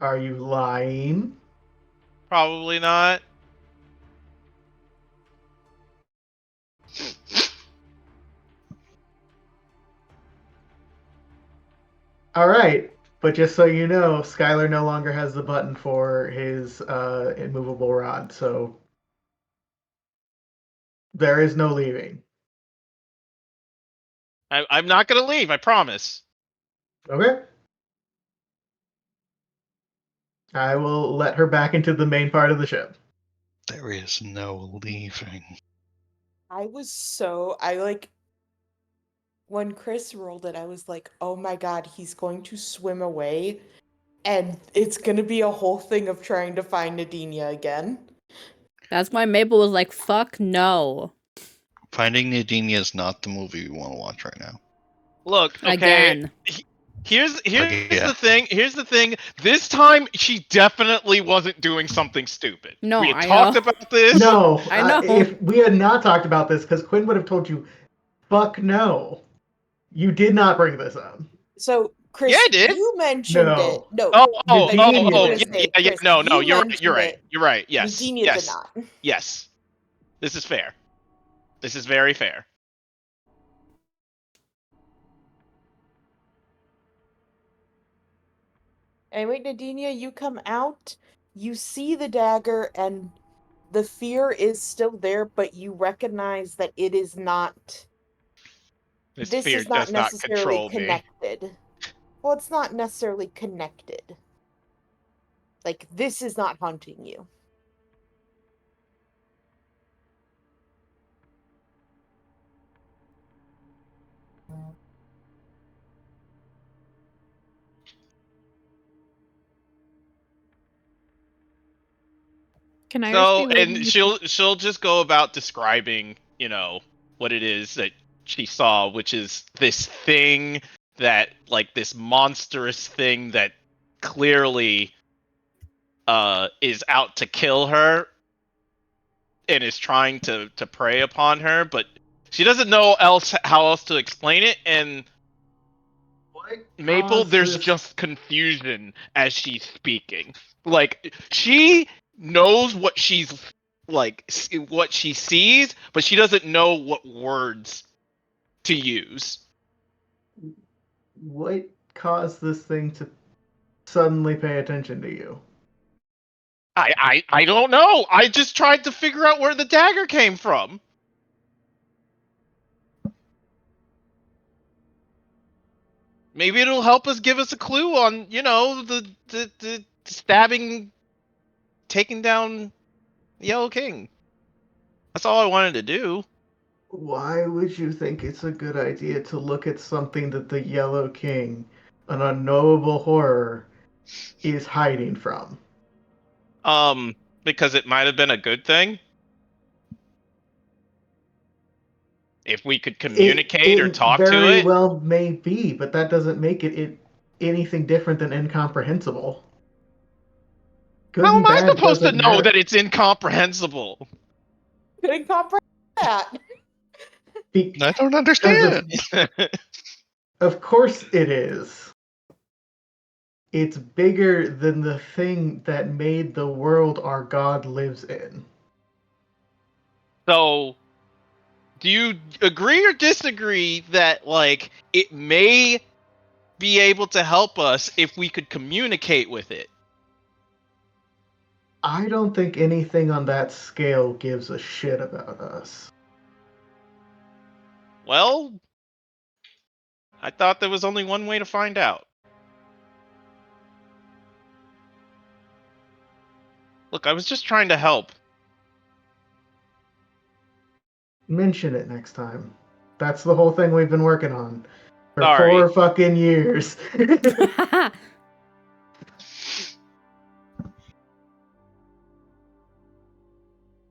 Are you lying? probably not. All right, but just so you know, Skylar no longer has the button for his immovable rod, so there is no leaving. I'm not gonna leave. I promise. Okay. I will let her back into the main part of the ship. There is no leaving. When Chris rolled it, I was like, oh my god, he's going to swim away, and it's gonna be a whole thing of trying to find Nadinia again. That's why Maple was like, fuck no. Finding Nadinia is not the movie we want to watch right now. Look, okay. Again. Here's yeah. the thing. Here's the thing. This time, she definitely wasn't doing something stupid. No, We had I talked know. about this. No, I know. if we had not talked about this, because Quinn would have told you, fuck no. You did not bring this up. So, Chris, Yeah, I did. you mentioned No. it. No, Nadinia did. Yeah. Chris, No, you you're right. mentioned You're right. it. You're right. Yes. Nadinia Yes. did not. Yes. This is fair. This is very fair. Anyway, Nadinia, you come out, you see the dagger, and the fear is still there, but you recognize that it is not. This This fear is not does not necessarily control me. connected. Well, it's not necessarily connected. Like, this is not haunting you. Can Iris be So, waiting? and she'll just go about describing, what it is that she saw, which is this thing that, like, this monstrous thing that clearly is out to kill her and is trying to prey upon her, but she doesn't know how else to explain it. And What Maple, caused there's this? just confusion as she's speaking. Like, she knows what she's like, what she sees, but she doesn't know what words to use. What caused this thing to suddenly pay attention to you? I don't know. I just tried to figure out where the dagger came from. Maybe it'll help us, give us a clue on, the stabbing, taking down the Yellow King. That's all I wanted to do. Why would you think it's a good idea to look at something that the Yellow King, an unknowable horror, is hiding from? Because it might have been a good thing. If we could communicate or It talk to very it. well may be, but that doesn't make it anything different than incomprehensible. Good How and am I bad supposed to doesn't know matter. that it's incomprehensible? Couldn't comprehend that. I don't understand. Of course it is. It's bigger than the thing that made the world our God lives in. So, do you agree or disagree that, like, it may be able to help us if we could communicate with it? I don't think anything on that scale gives a shit about us. Well, I thought there was only one way to find out. Look, I was just trying to help. Mention it next time. That's the whole thing we've been working on for Sorry. 4 fucking years.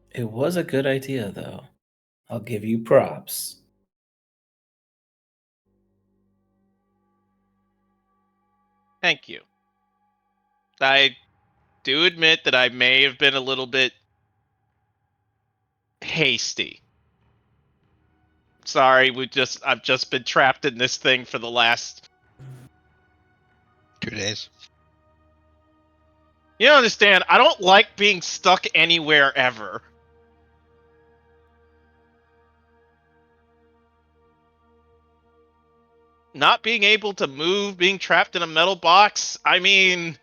It was a good idea, though. I'll give you props. Thank you. I do admit that I may have been a little bit hasty. Sorry, I've just been trapped in this thing for the last 2 days. You don't understand, I don't like being stuck anywhere ever. Not being able to move, being trapped in a metal box, I mean...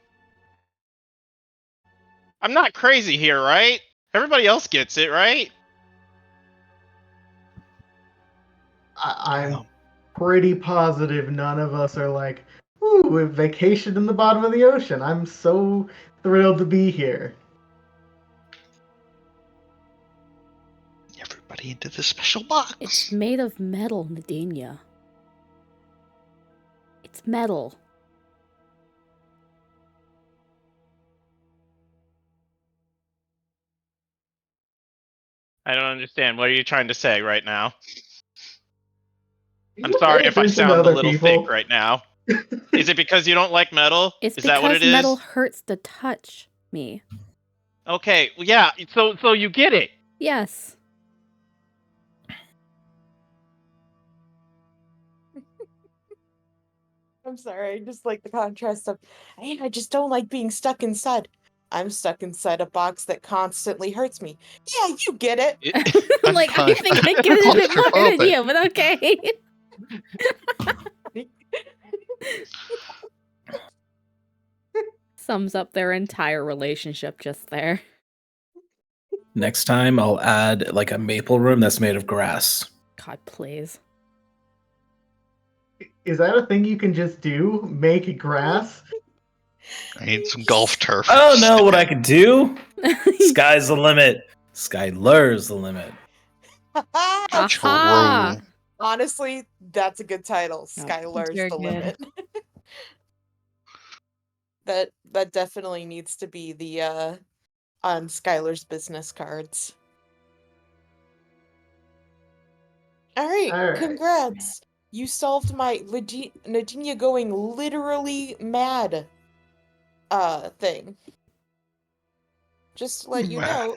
I'm not crazy here, right? Everybody else gets it, right? I'm pretty positive none of us are like, ooh, a vacation in the bottom of the ocean. I'm so thrilled to be here. Everybody into the special box. It's made of metal, Nadinia. It's metal. I don't understand. What are you trying to say right now? You I'm don't sorry pay if I attention to sound a other little people. thick right now. Is it because you don't like metal? It's Is that what because it is? metal hurts to touch me. Okay, well, yeah, so you get it. Yes. I'm sorry, I just like the contrast of, hey, I just don't like being stuck inside. I'm stuck inside a box that constantly hurts me. Yeah, you get it. Like, I think I get it a bit more than you, but okay. Sums up their entire relationship just there. Next time, I'll add like a maple room that's made of grass. God, please. Is that a thing you can just do? Make grass? I need some golf turf. Oh no, what I could do? Sky's the limit. Skylar's the limit. Aha! Honestly, that's a good title. Yep. Skylar's Very the good. limit. that definitely needs to be the on Skylar's business cards. All right, congrats. You solved my Nadinia going literally mad thing. Just to let you know,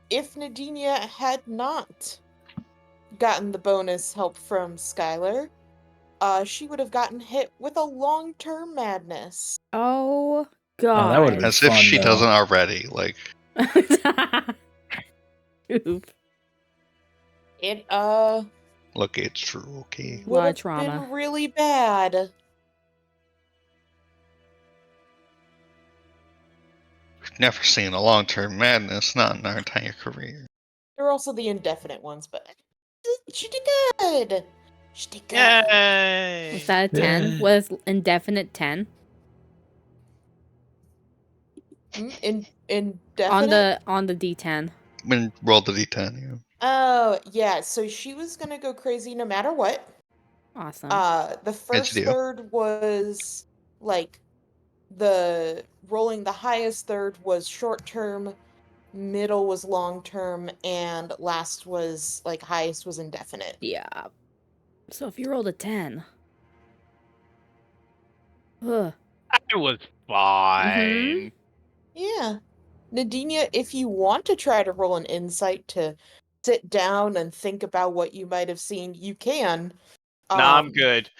if Nadinia had not gotten the bonus help from Skylar, she would have gotten hit with a long-term madness. Oh, Oh, God. that would have been As fun, if she though. doesn't already. Like, Oof. It look, it's true. Okay. Lot of would have trauma. been really bad. We've never seen a long-term madness, not in our entire career. There are also the indefinite ones, but she did good. She did good. Yay! Was that a 10? Yeah. Was indefinite 10? Indefinite? On the D10. When roll the d10, yeah. Oh, yeah. So she was gonna go crazy no matter what. Awesome. The first deal. third was like the rolling the highest third was short term, middle was long term, and last was like highest was indefinite. Yeah. So if you rolled a 10. Ugh. I was fine. Yeah. Nadinia, if you want to try to roll an insight to sit down and think about what you might have seen, you can. Nah, I'm good.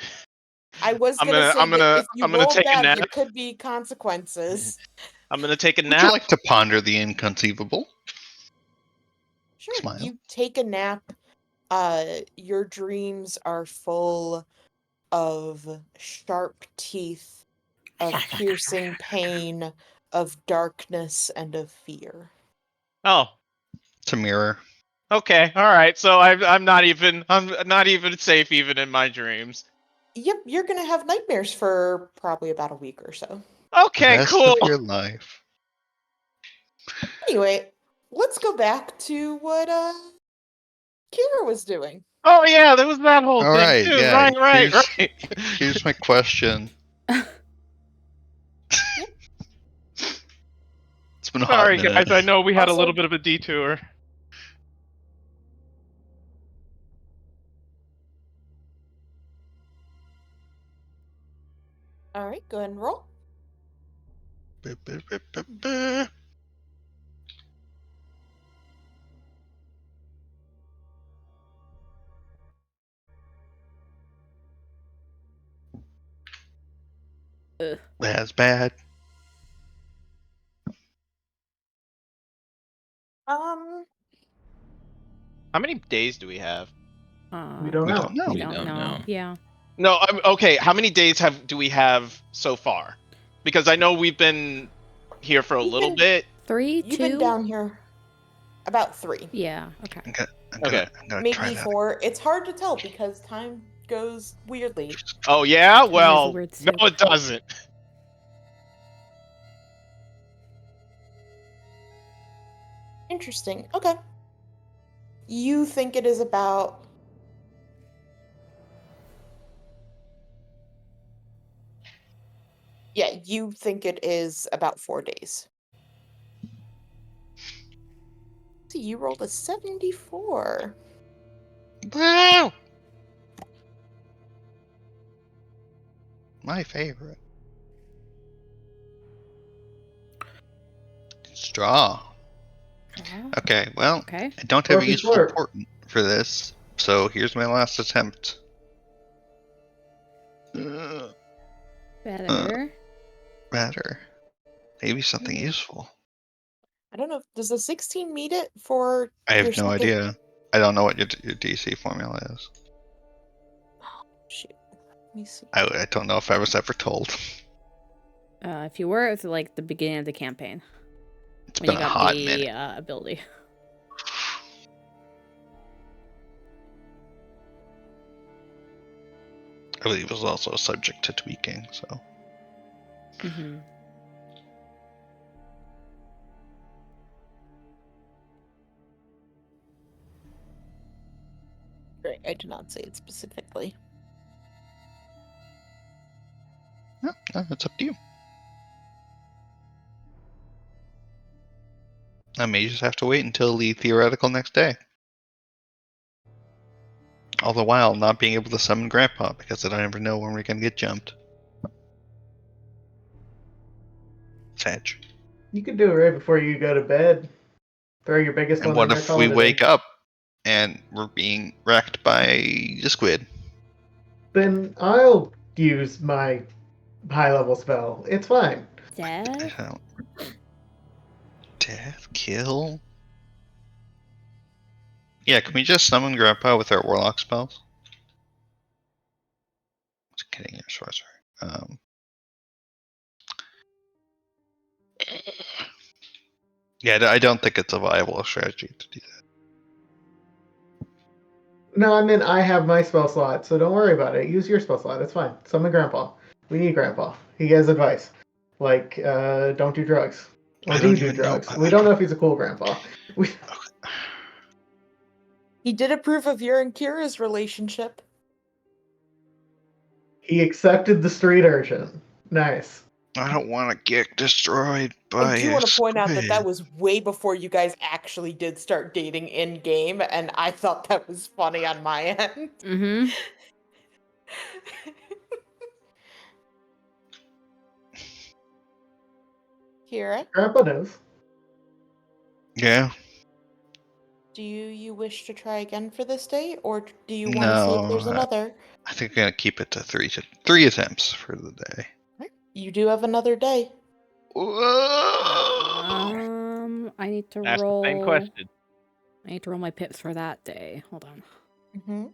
I was I'm gonna gonna say I'm that gonna if you I'm gonna roll take a bad, nap. there could be consequences. I'm gonna take a Would you nap. like to ponder the inconceivable? Sure, Smile. you take a nap. Your dreams are full of sharp teeth, of piercing pain, of darkness, and of fear. Oh, It's a mirror. okay, all right. So I'm not even safe even in my dreams. Yep, you're gonna have nightmares for probably about a week or so. Okay, Rest cool. of your life. Anyway, let's go back to what Kira was doing. Oh yeah, there was that whole All thing right, too. yeah. Right. Here's my question. It's been a hot Sorry minute. guys, I know we had a Also- little bit of a detour. All right, go ahead and roll. That's bad. Um, How many days do we have? We don't We know. don't know. We We don't don't know. know. Yeah. No, okay. How many days do we have so far? Because I know we've been here for a You've little been- bit. 3, you've 2? been down here about 3, Yeah, okay. I'm gonna Okay. try maybe that. 4. It's hard to tell because time goes weirdly. Oh yeah? Time is a Well, weird no, soup. it doesn't. Interesting. Okay. You think it is about... Yeah, you think it is about 4 days. See, you rolled a 74. Wow! My favorite. Straw. Draw. Okay, well, Okay. I don't have a Slurpy useful slurp. portent for this, so here's my last attempt. Better. Matter. Maybe something useful. I don't know. Does the 16 meet it for I your have no second? idea. I don't know what your DC formula is. Shoot. Let me see. I don't know if I was ever told. If you were, it's like the beginning of the campaign. It's When been you a got hot the minute. ability. I believe it was also subject to tweaking, so. Mm-hmm. Right, I did not say it specifically. No, it's up to you. I may just have to wait until the theoretical next day. All the while not being able to summon Grandpa because I don't ever know when we're gonna get jumped. Sag. You could do it right before you go to bed. Throw your biggest And one what in there, if call we it a wake day. up and we're being wrecked by a squid? Then I'll use my high level spell. It's fine. Death? Death? Kill? Yeah, can we just summon Grandpa with our Warlock spells? Just kidding, you're sorcerer. Yeah, I don't think it's a viable strategy to do that. No, I mean I have my spell slot, so don't worry about it. Use your spell slot. It's fine. Summon Grandpa. We need Grandpa. He has advice, like don't do drugs or I don't do even know. drugs. We don't know if he's a cool grandpa. We... He did approve of your and Kira's relationship. He accepted the street urchin. Nice. I don't want to get destroyed by I do a want to point out that squid. was way before you guys actually did start dating in game, and I thought that was funny on my end. Mm-hmm. Kira? Grandpa knows. Yeah. Do you wish to try again for this day, or do you want to see if there's No, another? I think I'm gonna keep it to three attempts for the day. You do have another day. Whoa! I need to Ask roll. the same question. I need to roll my pips for that day. Hold on. Mm-hmm.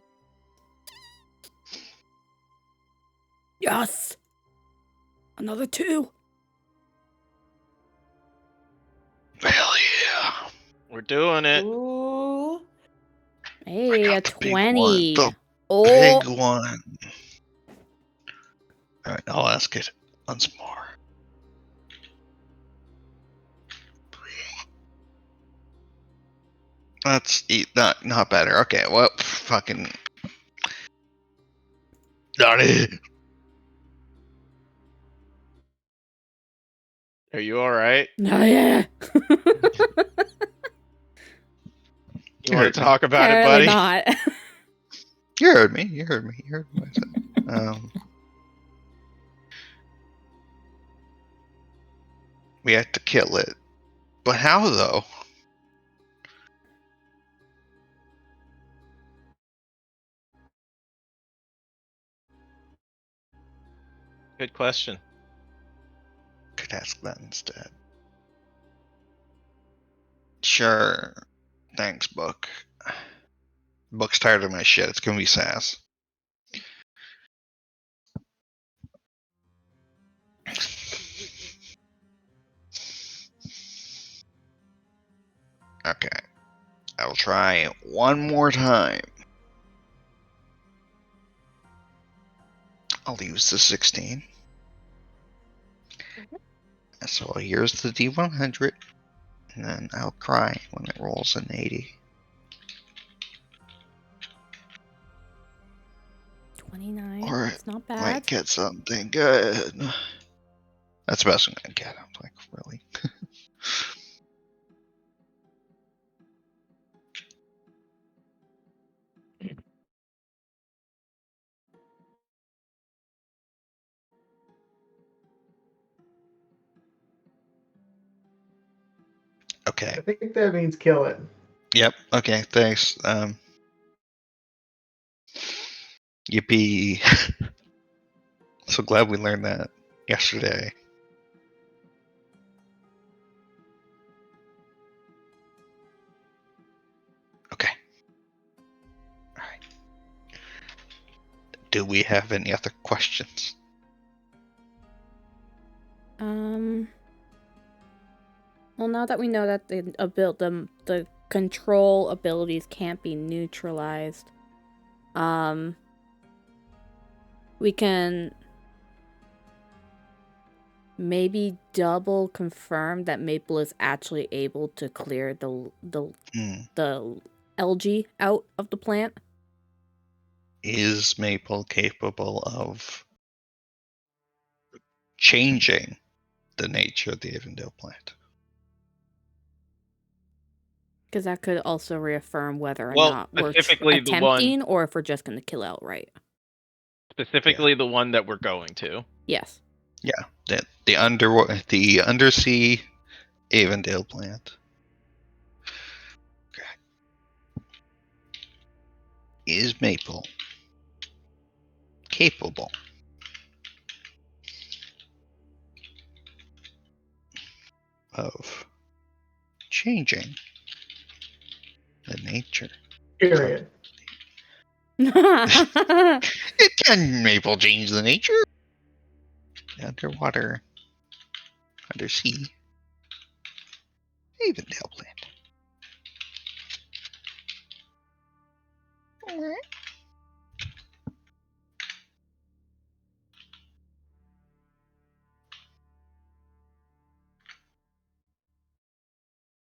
Yes! Another 2. Hell yeah! We're doing it. Ooh. Hey, I a got the big one. 20. The Oh, big one. All right, I'll ask it once more. That's not better. Okay, well, fucking. Got it. Are you all right? no, yeah. You want to talk about it, Apparently buddy? not. You heard me. You heard me. You heard what I said. We have to kill it. But how, though? Good question. Could ask that instead. Sure. Thanks, Book. Book's tired of my shit. It's gonna be Sass. Okay. I'll try one more time. I'll use the 16. So here's the D100. And then I'll cry when it rolls an 80. 29. Or It's not might bad. get something good. That's the best I'm gonna get. I'm like, really? Okay. I think that means kill it. Yep. Okay. Thanks. Yippee. So glad we learned that yesterday. Okay. Alright. Do we have any other questions? Well, now that we know that the control abilities can't be neutralized, we can maybe double confirm that Maple is actually able to clear the algae out of the plant. Is Maple capable of changing the nature of the Avondale plant? Because that could also reaffirm whether or Well, not we're specifically the one- attempting or if we're just going to kill outright. Specifically the one that we're going to. Yes. Yeah, the undersea Avondale plant. Okay. Is Maple capable of changing the nature? Period. It can Maple change the nature? Underwater, undersea Avondale plant.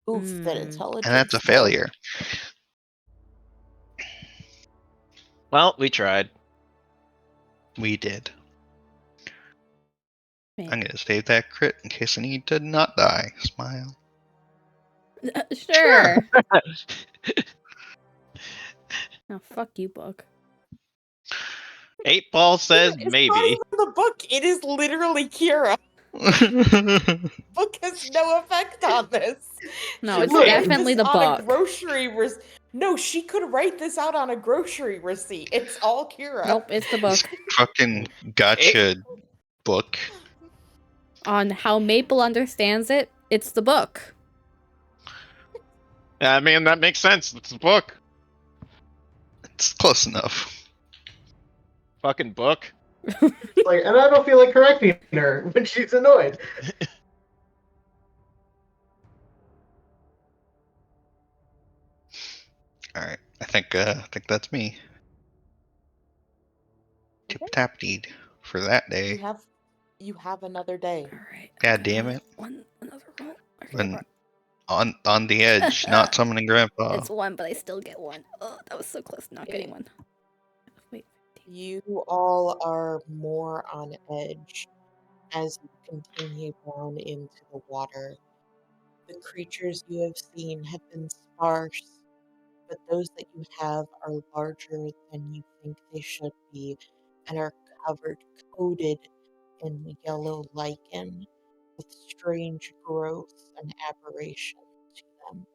Oof, that Hmm. intelligence. And that's a though. failure. Well, we tried. We did. Maybe. I'm gonna save that crit in case I need to not die. Smile. Sure. Now, fuck you, Book. 8 Ball says It's maybe. not even the book. It is literally Kira. Book has no effect on this. No, She it's could write definitely this the on book. a grocery No, she could write this out on a grocery receipt. It's all Kira. Nope, it's the book. Fucking gotcha book. On how Maple understands it, it's the book. I mean, that makes sense. It's a book. It's close enough. Fucking book. Like, and I don't feel like correcting her when she's annoyed. All right, I think that's me. Tip tap deed for that day. You have another day. All right. God damn it! Another roll. Okay, When on the edge, not summoning Grandpa. It's one, but I still get one. Oh, that was so close to not getting one. Wait. You all are more on edge as you continue down into the water. The creatures you have seen have been sparse, but those that you have are larger than you think they should be and are coated in yellow lichen with strange growths and aberrations to them.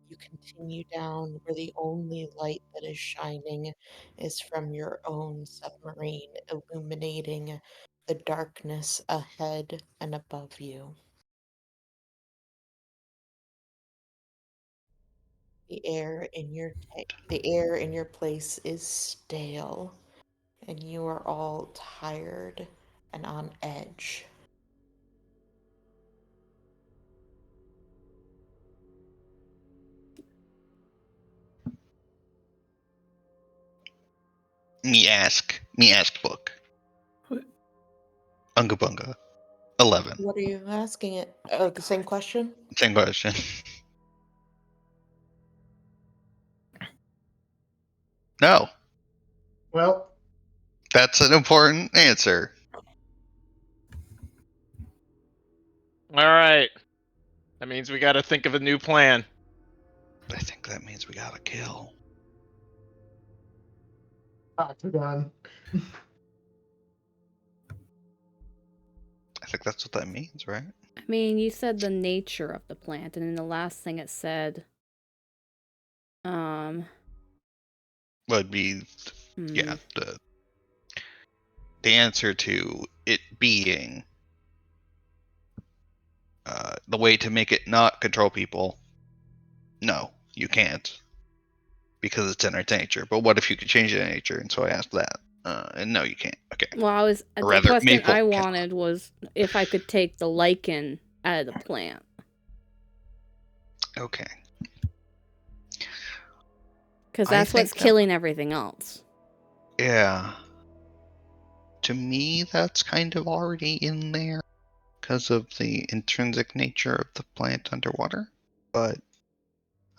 You continue down where the only light that is shining is from your own submarine, illuminating the darkness ahead and above you. The air in your place is stale, and you are all tired and on edge. Me ask book. What? Unga bunga. 11. What are you asking it? The same question? Same question. No, Well, that's an important answer. All right. That means we got to think of a new plan. I think that means we gotta kill. Octagon. I think that's what that means, right? I mean, you said the nature of the plant, and then the last thing it said, Would be, yeah, the answer to it being the way to make it not control people. No, you can't, because it's in its nature. But what if you could change the nature? And so I asked that, and no, you can't. Okay. Well, the rather, question Maple I cannot. wanted was if I could take the lichen out of the plant. Okay. Because I that's what's think that- killing everything else. Yeah. To me, that's kind of already in there because of the intrinsic nature of the plant underwater. But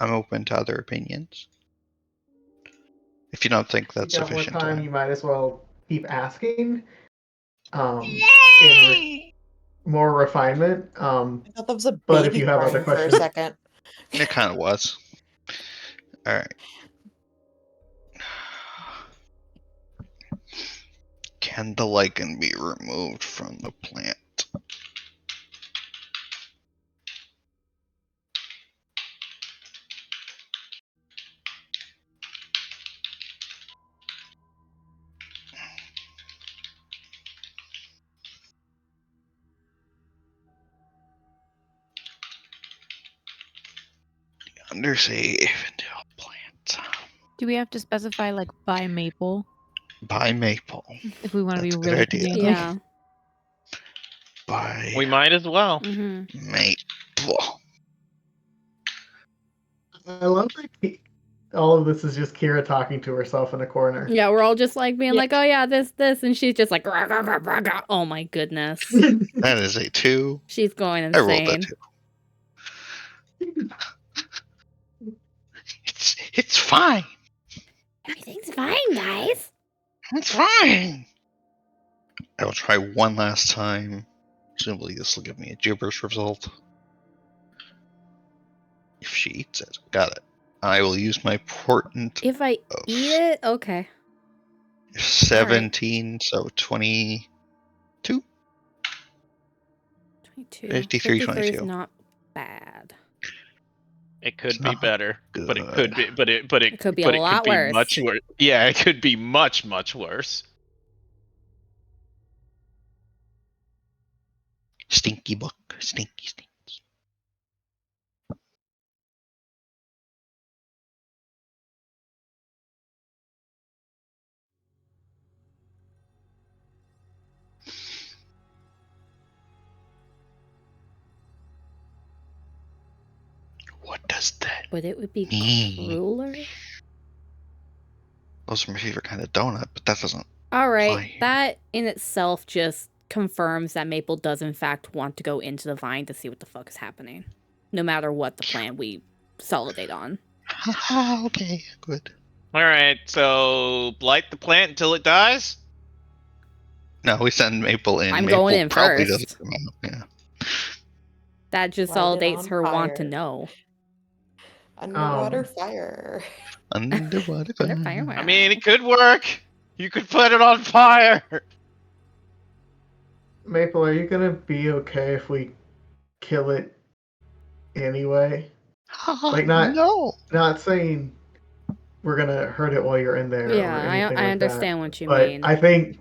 I'm open to other opinions. If you don't think that's You got more sufficient time, you time. might as well keep asking. Yay! More refinement. I thought that was a But if baby you have other crying for a questions, second. It kind of was. All right. Can the lichen be removed from the plant? Undersea Avondale plant. Do we have to specify like by maple By Maple. if we want to be That's a good really idea. pedantic? Yeah. By We might as well. Mm-hmm. Maple. I love that all of this is just Kira talking to herself in a corner. Yeah, we're all just like being Yeah. like, oh yeah, this, and she's just like, rah, rah, rah, rah, rah. Oh my goodness. That is a 2. She's going I rolled that insane. 2. It's fine. Everything's fine, guys. It's fine. I will try one last time. Presumably this will give me a gibberish result. If she eats it. Got it. I will use my portent If I of eat it, okay. 17, so 22. 52. 53, 53 is 22. not bad. It could It's be not better, but it could be, good. It could be a lot worse. much worse. Yeah, it could be much worse. Stinky book. Stinky. What does that But it would be mean? crueler. Those are my favorite kind of donut, but that doesn't All apply right, here. that in itself just confirms that Maple does in fact want to go into the vine to see what the fuck is happening, no matter what the plan we solidate on. Okay, good. All right, so blight the plant until it dies. No, we send Maple in. I'm Maple going in probably first. doesn't come out. Yeah. That just Light it validates on her want to fire. know. Underwater fire. Underwater. Under fire. I mean, it could work. You could put it on fire. Maple, are you gonna be okay if we kill it anyway? Like, No. not saying we're gonna hurt it while you're in there Yeah, or anything I like understand that. what you But mean. I think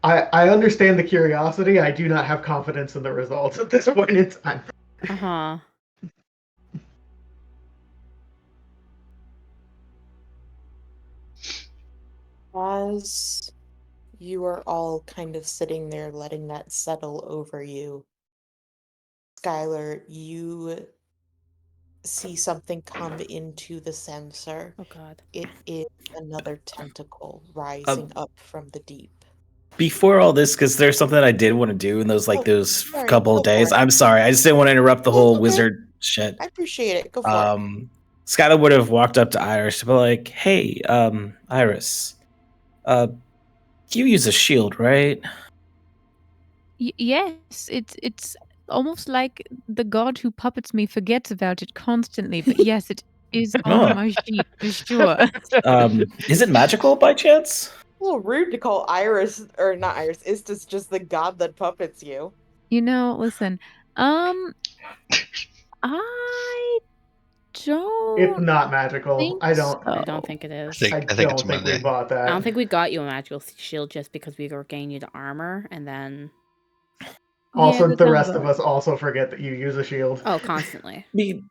I understand the curiosity. I do not have confidence in the results at this point in time. Uh-huh. As you are all kind of sitting there letting that settle over you, Skylar, you see something come into the sensor. Oh god. It is another tentacle rising up from the deep. Before all this, because there's something I did want to do in those Oh, sorry, couple go of for days. it. I'm sorry, I just didn't want to interrupt the No, it's whole okay. wizard shit. I appreciate it. Go for it. Skylar would have walked up to Iris to be like, "Hey, Iris, you use a shield, right?" Yes, it's almost like the god who puppets me forgets about it constantly. But yes, it is Oh. on my sheet for sure. Is it magical by chance? A little rude to call Iris, or not Iris, Istis just the god that puppets you. You know, listen, I don't It's not magical. think I don't. I don't so. think it is. I think it's don't think we Monday. bought that. I don't think we got you a magical shield just because we were getting you the armor, and then Also, that the sounds rest right. of us also forget that you use a shield. oh, constantly. I mean,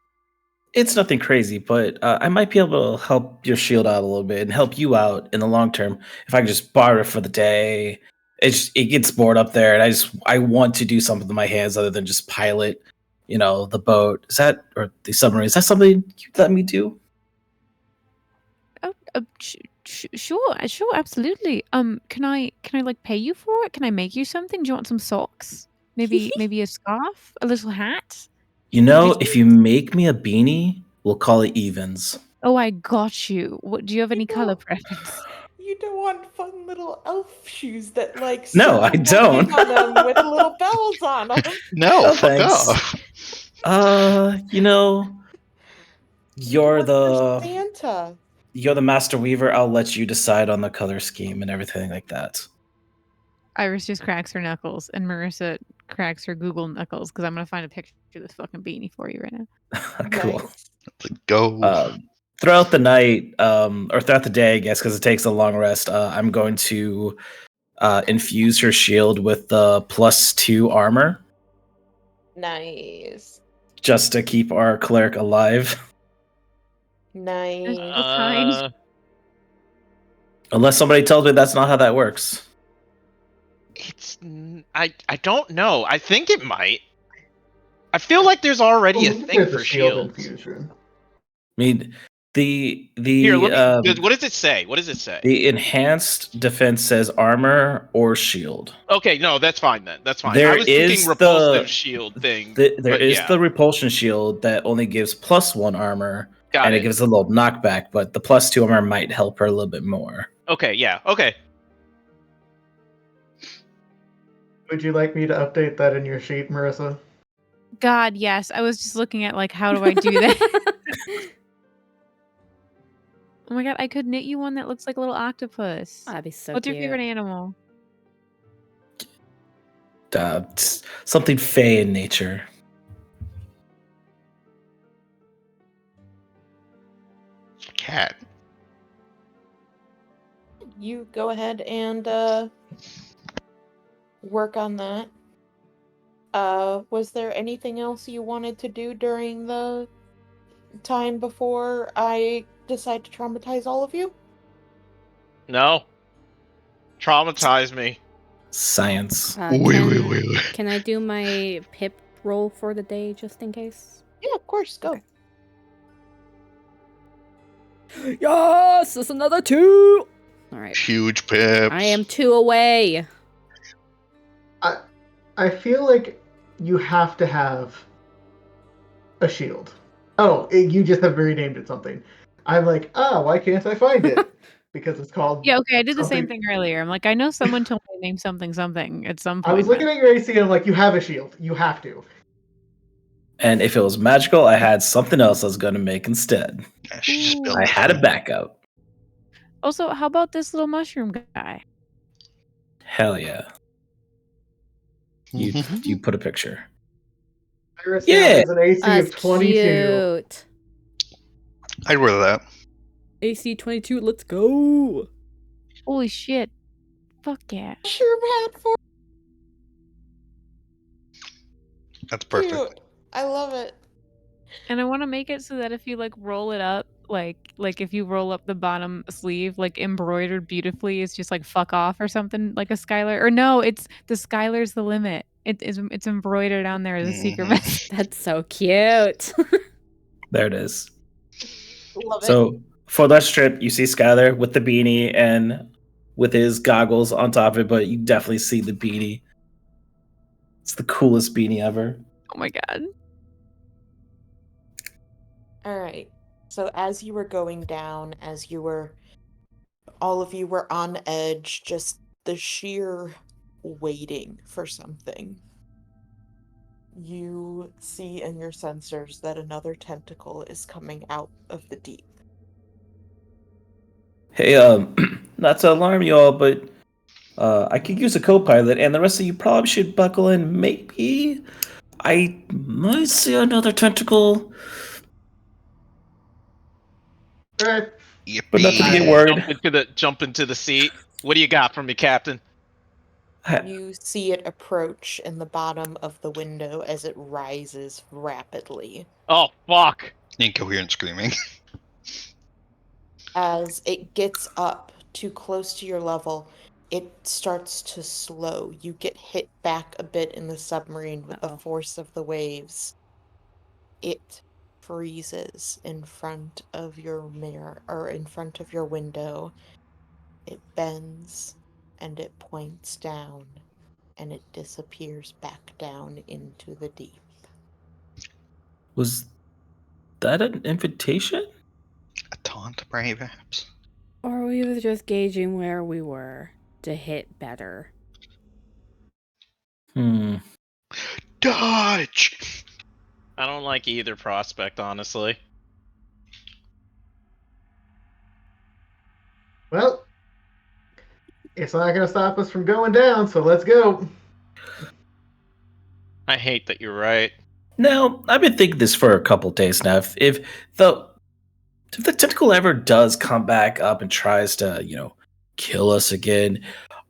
it's nothing crazy, but I might be able to help your shield out a little bit and help you out in the long term if I can just borrow it for the day. It gets bored up there, and I want to do something with my hands other than just pilot, the boat. Is that, or the submarine? Is that something you'd let me do? Oh, sure, absolutely. Can I like pay you for it? Can I make you something? Do you want some socks? Maybe a scarf, a little hat. If you make me a beanie, we'll call it evens. Oh, I got you. What do you have any color don't- preference? You don't want fun little elf shoes that like No, I don't. on them with little bells on them. No, Oh, fuck thanks. off. You're the Santa. you're the master weaver. I'll let you decide on the color scheme and everything like that. Iris just cracks her knuckles, and Marissa cracks her Google knuckles because I'm gonna find a picture of this fucking beanie for you right now. Cool. Nice. Go. Throughout the night, or throughout the day, I guess, because it takes a long rest, I'm going to infuse her shield with the +2 armor Nice. just to keep our cleric alive. Nice. That's kind. Unless somebody tells me that's not how that works. I don't know. I think it might. I feel like there's already a thing There's for a shield shields. infusion. I mean, the Here, let me. What does it say? What does it say? the enhanced defense says armor or shield. Okay, no, that's fine then. That's fine. There I was thinking is repulsive shield thing. There is yeah. the repulsion shield that only gives +1 armor, Got and it. it gives a little knockback, but the +2 armor might help her a little bit more. Okay, yeah, okay. Would you like me to update that in your sheet, Marissa? God, yes. I was just looking at like, how do I do that? Oh my god, I could knit you one that looks like a little octopus. That'd be so What's cute. your favorite animal? Something fey in nature. Cat. You go ahead and work on that. Was there anything else you wanted to do during the time before I decide to traumatize all of you? No. Traumatize me. Science. Wait. Can I do my pip roll for the day just in case? Yeah, of course, go. Okay. Yes, it's another 2. All right. Huge pips. I am 2 away. I feel like you have to have a shield. Oh, you just have renamed it something. I'm like, why can't I find it? Because it's called. Yeah, okay, I did the something. same thing earlier. I'm like, I know someone told me to name something at some point. I was looking at your AC and I'm like, you have a shield. You have to. And if it was magical, I had something else I was going to make instead. Yeah, she just built I had a backup. Also, how about this little mushroom guy? Hell yeah. You put a picture. Iris Yeah. has an AC of That's 22. cute. I'd wear that. AC 22, let's go. Holy shit. Fuck yeah. Mushroom hat for That's perfect. you. I love it. And I want to make it so that if you like roll it up, like if you roll up the bottom sleeve, like embroidered beautifully, it's just like fuck off or something, like a Skylar. Or no, it's the Skylar's the limit. It's embroidered on there as a secret message. That's so cute. There it is. Love it. So for that strip, you see Skylar with the beanie and with his goggles on top of it, but you definitely see the beanie. It's the coolest beanie ever. Oh my god. All right. So as you were going down, all of you were on edge, just the sheer waiting for something. You see in your sensors that another tentacle is coming out of the deep. Hey, not to alarm you all, but I could use a co-pilot, and the rest of you probably should buckle in. Maybe I might see another tentacle, Alright. but nothing to Yippee. get worried. Jump into the seat. What do you got for me, Captain? You see it approach in the bottom of the window as it rises rapidly. Oh, fuck. Incoherent screaming. As it gets up too close to your level, it starts to slow. You get hit back a bit in the submarine with the force of the waves. It freezes in front of your mirror, or in front of your window. It bends and it points down, and it disappears back down into the deep. Was that an invitation? A taunt, perhaps? Or we were just gauging where we were to hit better. Dodge! I don't like either prospect, honestly. Well, it's not going to stop us from going down, so let's go. I hate that you're right. Now, I've been thinking this for a couple days now. If the tentacle ever does come back up and tries to, kill us again,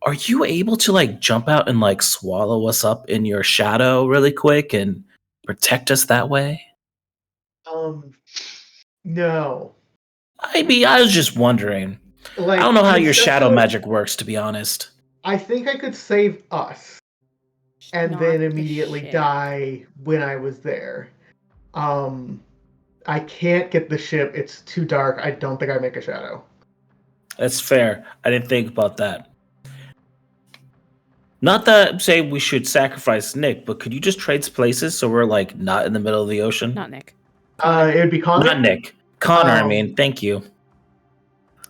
are you able to like jump out and like swallow us up in your shadow really quick and protect us that way? No. I was just wondering. Like, I don't know how your except shadow for- magic works, to be honest. I think I could save us and Not then the immediately ship. die when I was there. I can't get the ship. It's too dark. I don't think I make a shadow. That's fair. I didn't think about that. Not that I'm saying we should sacrifice Nick, but could you just trade places so we're like not in the middle of the ocean? Not Nick. It would be Connor. Not Nick. Connor, I mean. Thank you.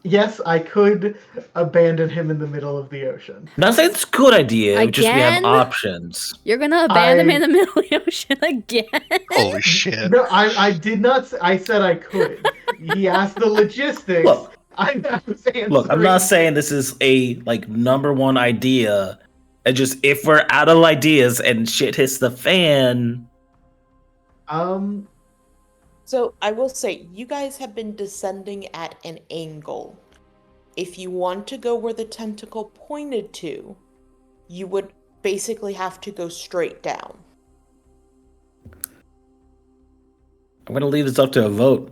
Yes, I could abandon him in the middle of the ocean. Not saying it's a good idea. Just we have Again? options. You're gonna abandon me in the middle of the ocean again? Holy shit. No, I did not. I said I could. He asked the logistics. Look. I was answering. Look, I'm not saying this is a like number one idea And just if we're out of ideas and shit hits the fan. So I will say, you guys have been descending at an angle. If you want to go where the tentacle pointed to, you would basically have to go straight down. I'm gonna leave this up to a vote.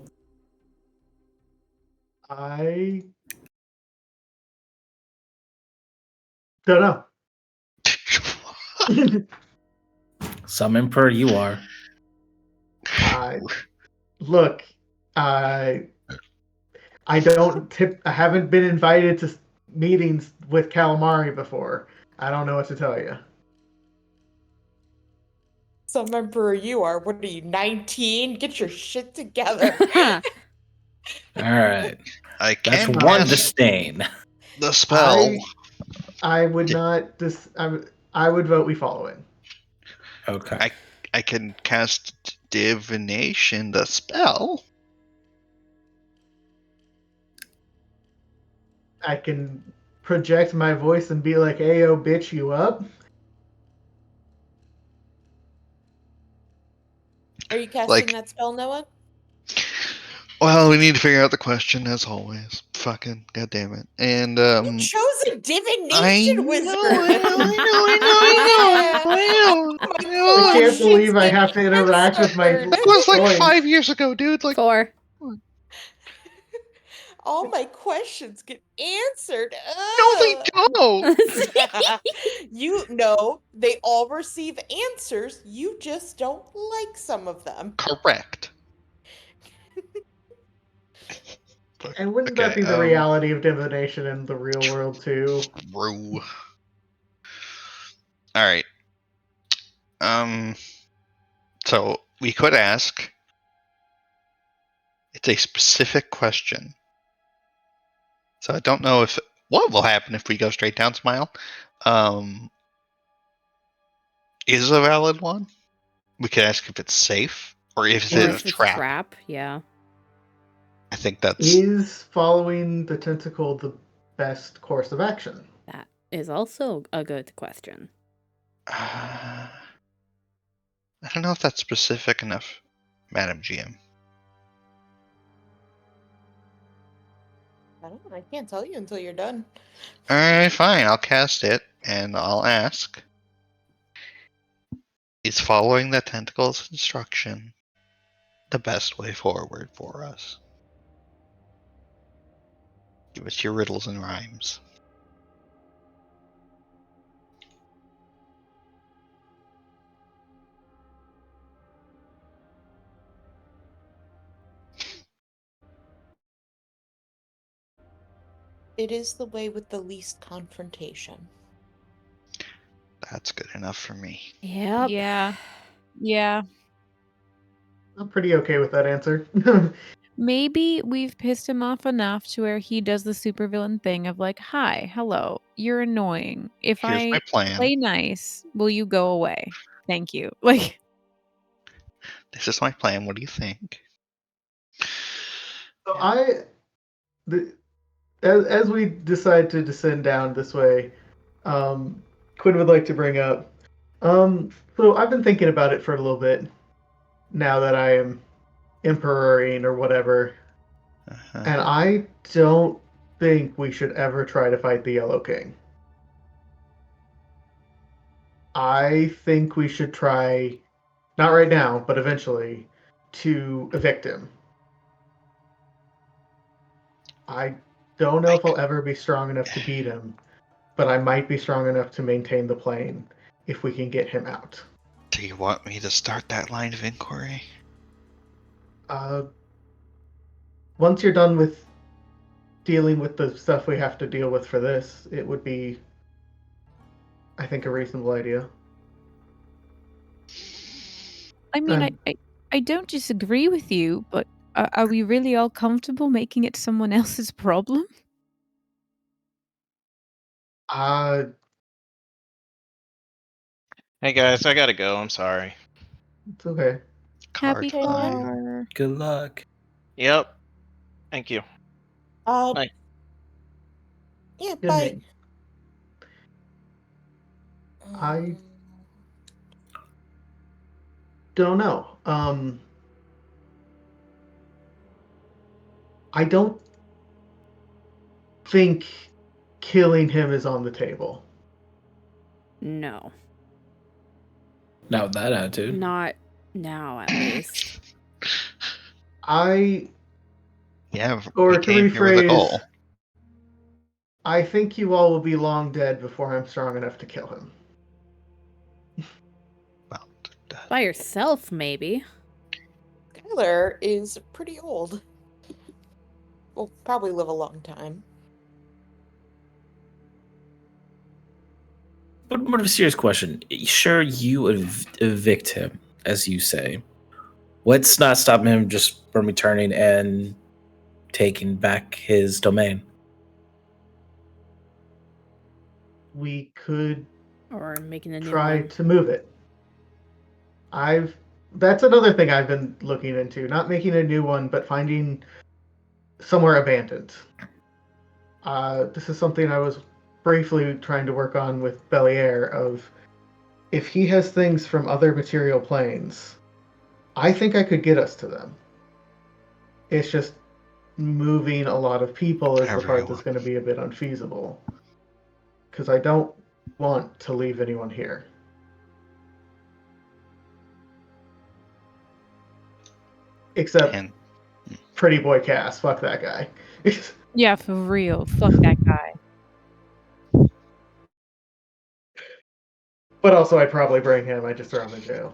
I don't know. Some emperor you are. Look, I haven't been invited to meetings with calamari before. I don't know what to tell you. Some emperor you are. What are you, 19? Get your shit together. All right. I That's can one cast disdain. the spell. I would not. I would vote we follow it. Okay. I can cast divination, the spell. I can project my voice and be like, "Ayo, bitch, you up?" Are you casting Like- that spell, Noah? Well, we need to figure out the question as always. Fucking goddamn it! And You chose a divination wizard. I can't believe I have to interact with my It was like voice. 5 years ago, dude. Like 4. All my questions get answered. no, they don't. You know, they all receive answers. You just don't like some of them. Correct. And wouldn't Okay, that be the reality of divination in the real world too? True. All right. So we could ask. It's a specific question. So I don't know what will happen if we go straight down, Smile. Is a valid one. We could ask if it's safe or if Or it's if a it's trap. trap, yeah. I think that's Is following the tentacle the best course of action? That is also a good question. I don't know if that's specific enough, Madam GM. I don't know. I can't tell you until you're done. All right, fine. I'll cast it and I'll ask: is following the tentacle's instruction the best way forward for us? Give us your riddles and rhymes. It is the way with the least confrontation. That's good enough for me. Yep. Yeah. I'm pretty okay with that answer. Maybe we've pissed him off enough to where he does the supervillain thing of like, "Hi, hello, you're annoying. If Here's my I plan. play nice, will you go away? Thank you." Like, This is my plan. What do you think? So as we decide to descend down this way, Quinn would like to bring up. So I've been thinking about it for a little bit. Now that I am emperoring or whatever, and I don't think we should ever try to fight the Yellow King. I think we should try, not right now, but eventually, to evict him. I don't know if I'll ever be strong enough to beat him, but I might be strong enough to maintain the plane if we can get him out. Do you want me to start that line of inquiry? Once you're done with dealing with the stuff we have to deal with for this, it would be, I think, a reasonable idea. I mean, I don't disagree with you, but are we really all comfortable making it someone else's problem? Hey guys, I gotta go. I'm sorry. It's okay. Happy Card time. car. Good luck. Yep. Thank you. Yeah, Good bye. night. I don't know. I don't think killing him is on the table. No. Not with that attitude. Not now, at least. I Or Or we to came here with a rephrase, goal. I think you all will be long dead before I'm strong enough to kill him. Well, By yourself, maybe. Skylar is pretty old. Will probably live a long time. But more of a serious question. Sure, you evict him, as you say. What's not stopping him just from returning and taking back his domain? We could Or making a new try one. to move it. That's another thing I've been looking into. Not making a new one, but finding somewhere abandoned. This is something I was briefly trying to work on with Belier of if he has things from other material planes, I think I could get us to them. It's just moving a lot of people is the part that's going to be a bit unfeasible. Because I don't want to leave anyone here. Except Pretty Boy Cass. Fuck that guy. Yeah, for real. Fuck that guy. But also, I'd probably bring him. I'd just throw him in jail.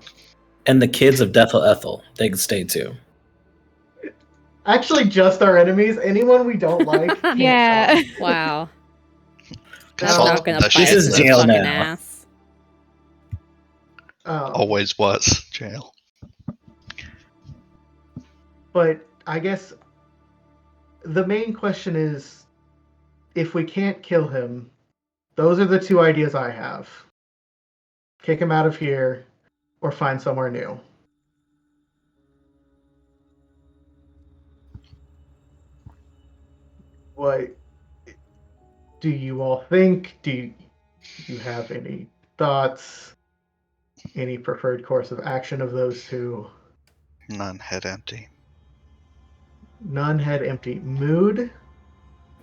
And the kids of Dethel Ethel, they can stay too. Actually, just our enemies. Anyone we don't like. Can't Yeah. come. Wow. That's Salt not gonna the bite This shit us is in out the jail fucking now. ass. Always was jail. But I guess the main question is, if we can't kill him, those are the two ideas I have. Kick him out of here, or find somewhere new. What do you all think? Do you have any thoughts? Any preferred course of action of those two? None head empty. None head empty. Mood,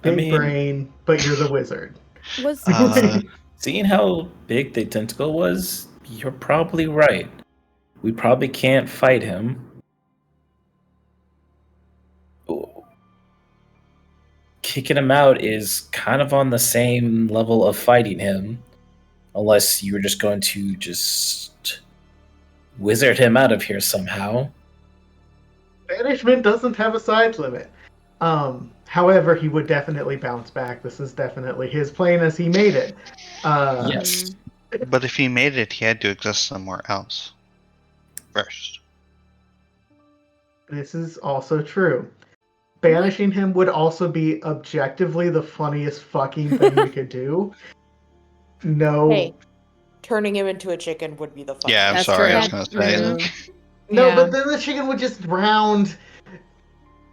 big brain, but you're the wizard. Was Seeing how big the tentacle was, you're probably right. We probably can't fight him. Kicking him out is kind of on the same level of fighting him, unless you were just going to just wizard him out of here somehow. Banishment doesn't have a size limit. However, he would definitely bounce back. This is definitely his plane as he made it. Yes. But if he made it, he had to exist somewhere else first. This is also true. Banishing him would also be objectively the funniest fucking thing we could do. No. Hey, turning him into a chicken would be the fun. Yeah, I'm That's sorry. true. I was going to say. Mm. No, Yeah. but then the chicken would just round.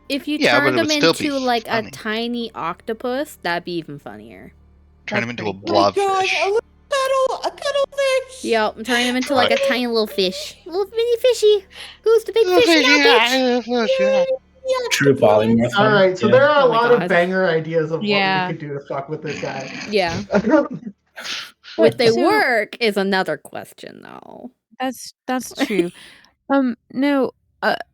if you Yeah, but turned it him would still be into like funny. a tiny octopus, that'd be even funnier. Turn him into a pretty Oh my blobfish. gosh, a cuttlefish! Yep, I'm turning him into like a tiny little fish. Little mini fishy. Who's the big fish now, bitch? True polymorph. All right, so there are a Oh my lot God. of banger ideas of what Yeah. we could do to fuck with this guy. Yeah. But Would they so- work is another question, though. That's true. No,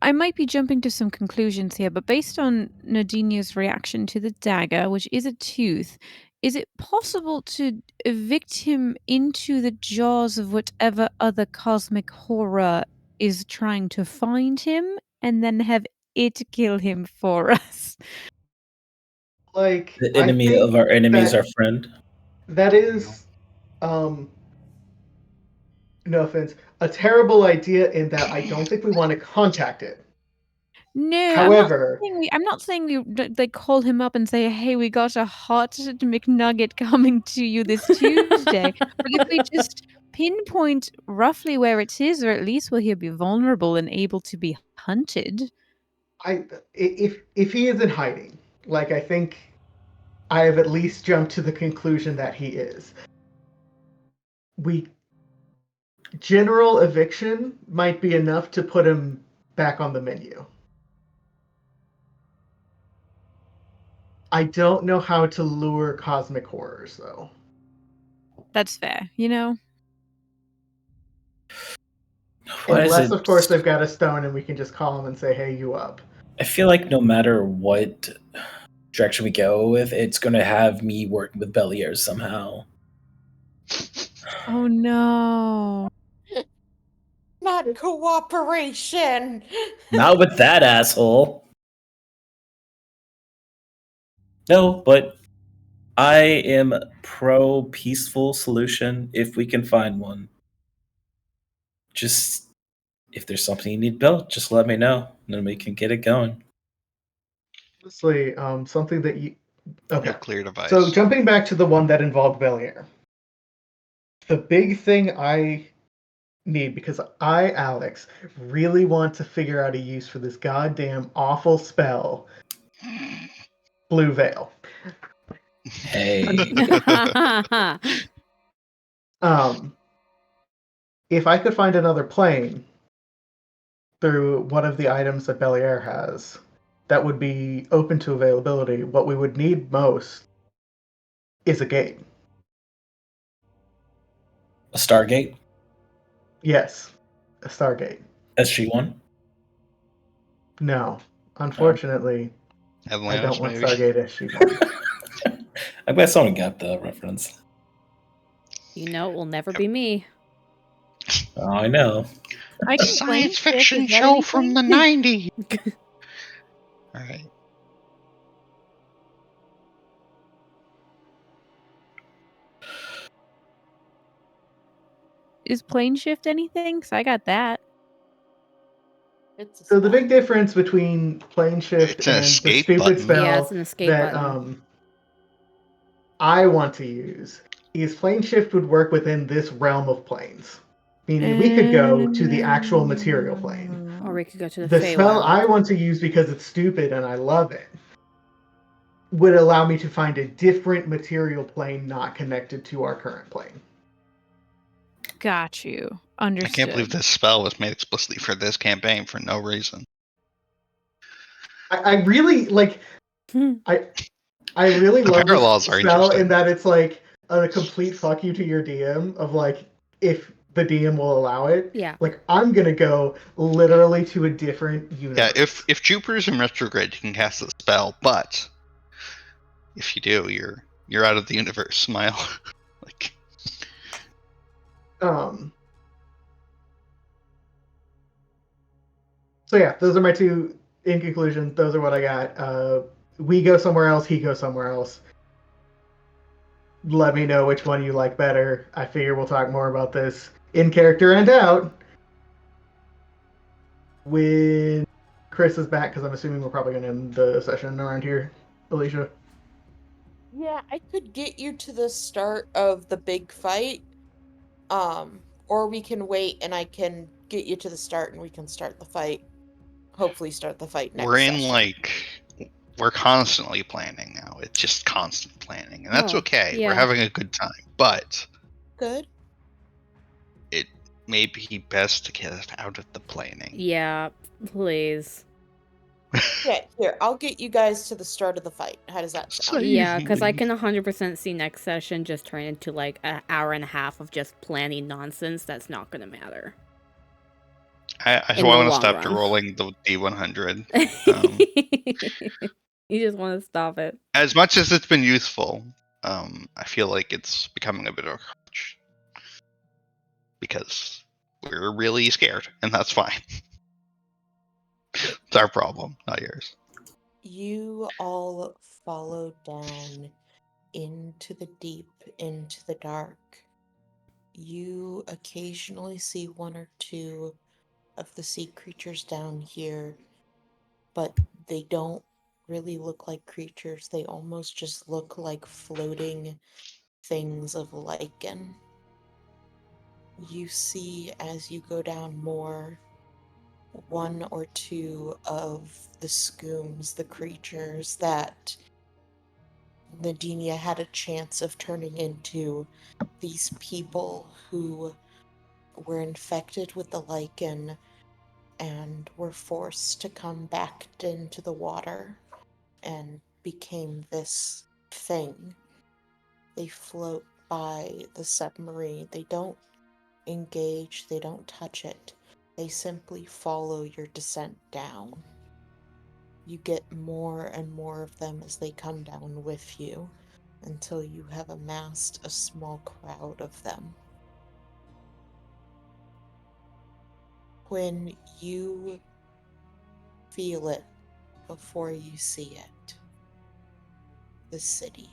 I might be jumping to some conclusions here, but based on Nadinia's reaction to the dagger, which is a tooth, is it possible to evict him into the jaws of whatever other cosmic horror is trying to find him, and then have it kill him for us? Like, The I enemy think of our enemy is that- our friend. that is, no offense, a terrible idea in that I don't think we want to contact it. No, However, I'm not saying we like call him up and say, "Hey, we got a hot McNugget coming to you this Tuesday." But if we just pinpoint roughly where it is, or at least where he'll be vulnerable and able to be hunted. if he is in hiding, like I think I have at least jumped to the conclusion that he is. general eviction might be enough to put him back on the menu. I don't know how to lure cosmic horrors, though. That's fair, you know? Unless, of course, they've got a stone and we can just call them and say, hey, you up. I feel like no matter what direction we go with, it's going to have me working with Beliers somehow. Oh no. Not cooperation. Not with that asshole. No, but I am pro peaceful solution if we can find one. Just if there's something you need built, just let me know, and then we can get it going. Honestly, something that you... Okay. Nuclear device. So jumping back to the one that involved Belier. The big thing I need, because I, Alex, really want to figure out a use for this goddamn awful spell, Blue Veil. Hey. If I could find another plane through one of the items that Belier has that would be open to availability, what we would need most is a gate. A Stargate? Yes, a Stargate. SG-1? No, unfortunately, I don't want maybe. Stargate SG-1. I bet someone got the reference. You know, it will never be me. Oh, I know. I can Science plane fiction shift, is that show from the anything? 90s. All right. Is plane shift anything? Because I got that. It's a So the spell. big difference between plane shift It's an and the escape stupid button. spell Yeah, it's an escape that button. I want to use is plane shift would work within this realm of planes. Meaning we could go to the actual material plane. Or we could go to the The spell I Feywild. want to use because it's stupid and I love it would allow me to find a different material plane not connected to our current plane. Got you. I Understood. can't believe this spell was made explicitly for this campaign for no reason. I really like I really The love parallels this are spell in interesting. that it's like a complete fuck you to your DM of like if the DM will allow it. Yeah. Like I'm gonna go literally to a different universe. Yeah, if Jupiter's in retrograde, you can cast the spell, but if you do, you're out of the universe. Smile. Like, So yeah, those are my two. In conclusion, those are what I got. We go somewhere else. He goes somewhere else. Let me know which one you like better. I figure we'll talk more about this in character and out when Chris is back, because I'm assuming we're probably going to end the session around here. Alicia. Yeah, I could get you to the start of the big fight. Or we can wait and I can get you to the start and we can start the fight. Hopefully start the fight next we're in session. we're constantly planning now. It's just constant planning, and that's Oh, okay. yeah. We're having a good time, but Good. it may be best to get us out of the planning. Yeah, please. Yeah, here, I'll get you guys to the start of the fight. How does that sound? Yeah, because I me. can 100% see next session just turn into like an hour and a half of just planning nonsense that's not going to matter. I in the want to long stop run. rolling the D100. You just want to stop it. As much as it's been useful, I feel like it's becoming a bit of a crutch because we're really scared, and that's fine. It's our problem, not yours. You all follow down into the deep, into the dark. You occasionally see one or two of the sea creatures down here, but they don't really look like creatures. They almost just look like floating things of lichen. You see, as you go down more, one or two of the scooms, the creatures that Nadinia had a chance of turning into these people who were infected with the lichen and were forced to come back into the water and became this thing. They float by the submarine. They don't engage, they don't touch it. They simply follow your descent down. You get more and more of them as they come down with you until you have amassed a small crowd of them. When you feel it before you see it, the city,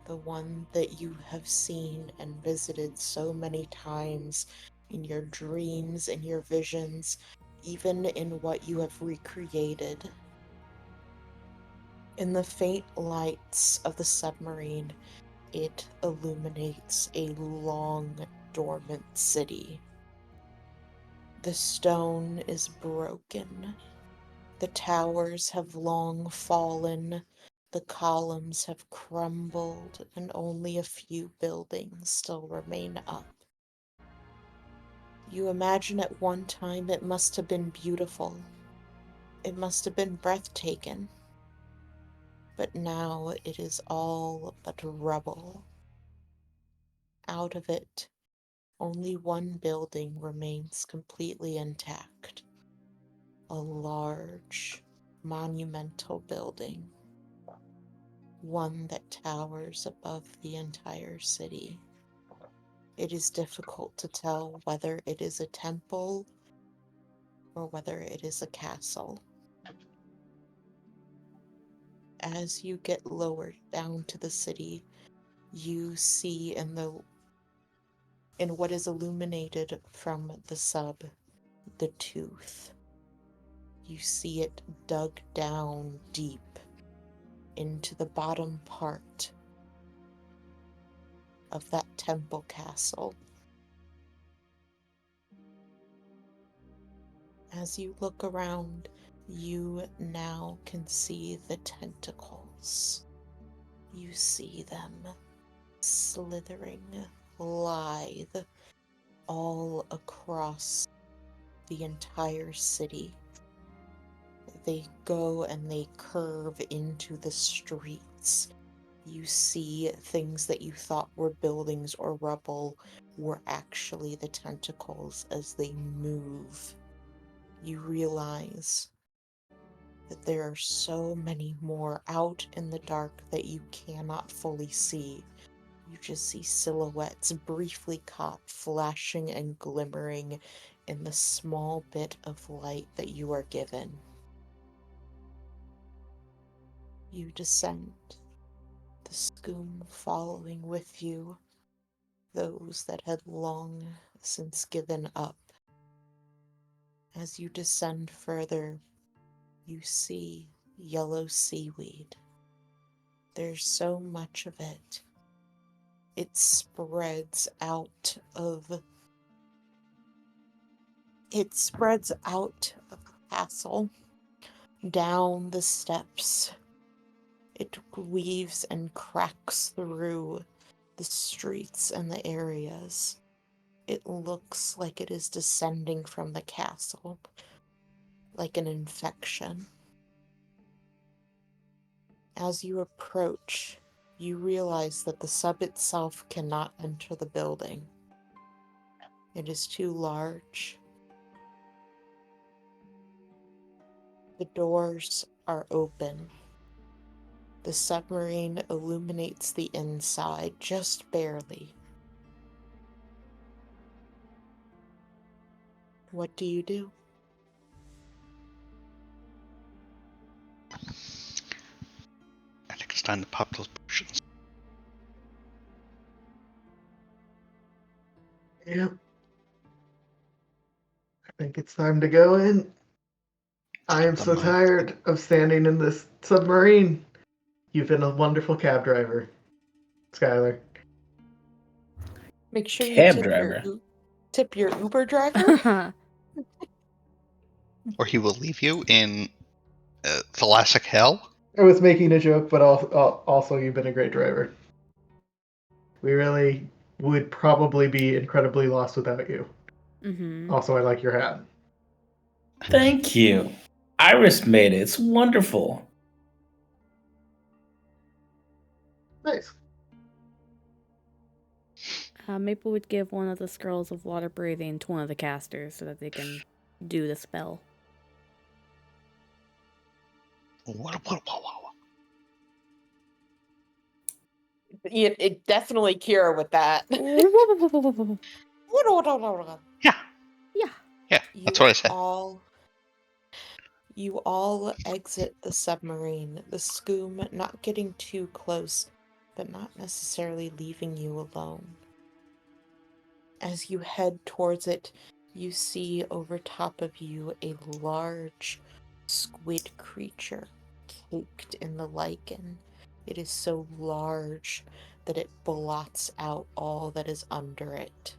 the one that you have seen and visited so many times in your dreams, in your visions, even in what you have recreated. In the faint lights of the submarine, it illuminates a long, dormant city. The stone is broken. The towers have long fallen. The columns have crumbled, and only a few buildings still remain up. You imagine at one time it must have been beautiful. It must have been breathtaking. But now it is all but rubble. Out of it, only one building remains completely intact. A large, monumental building. One that towers above the entire city. It is difficult to tell whether it is a temple or whether it is a castle. As you get lower down to the city, you see in what is illuminated from the sub, the tooth. You see it dug down deep into the bottom part of that temple castle. As you look around, you now can see the tentacles. You see them slithering, lithe, all across the entire city. They go and they curve into the streets. You see things that you thought were buildings or rubble were actually the tentacles as they move. You realize that there are so many more out in the dark that you cannot fully see. You just see silhouettes briefly caught, flashing and glimmering in the small bit of light that you are given. You descend, the scoom following with you, those that had long since given up. As you descend further, you see yellow seaweed. There's so much of it. It spreads out of the castle, down the steps. It weaves and cracks through the streets and the areas. It looks like it is descending from the castle, like an infection. As you approach, you realize that the sub itself cannot enter the building. It is too large. The doors are open. The submarine illuminates the inside just barely. What do you do? I think it's time to pop those potions. Yep. I think it's time to go in. I am so tired of standing in this submarine. You've been a wonderful cab driver, Skylar. Make sure you Cab driver. tip your Uber driver. Or he will leave you in thalassic hell. I was making a joke, but also you've been a great driver. We really would probably be incredibly lost without you. Mm-hmm. Also, I like your hat. Thank you. Iris made it. It's wonderful. Nice. Maple would give one of the scrolls of water breathing to one of the casters so that they can do the spell. What? It definitely Kira with that. Yeah. Yeah. Yeah, that's what I said. You all exit the submarine, the scoom not getting too close, but not necessarily leaving you alone. As you head towards it, you see over top of you a large squid creature caked in the lichen. It is so large that it blots out all that is under it.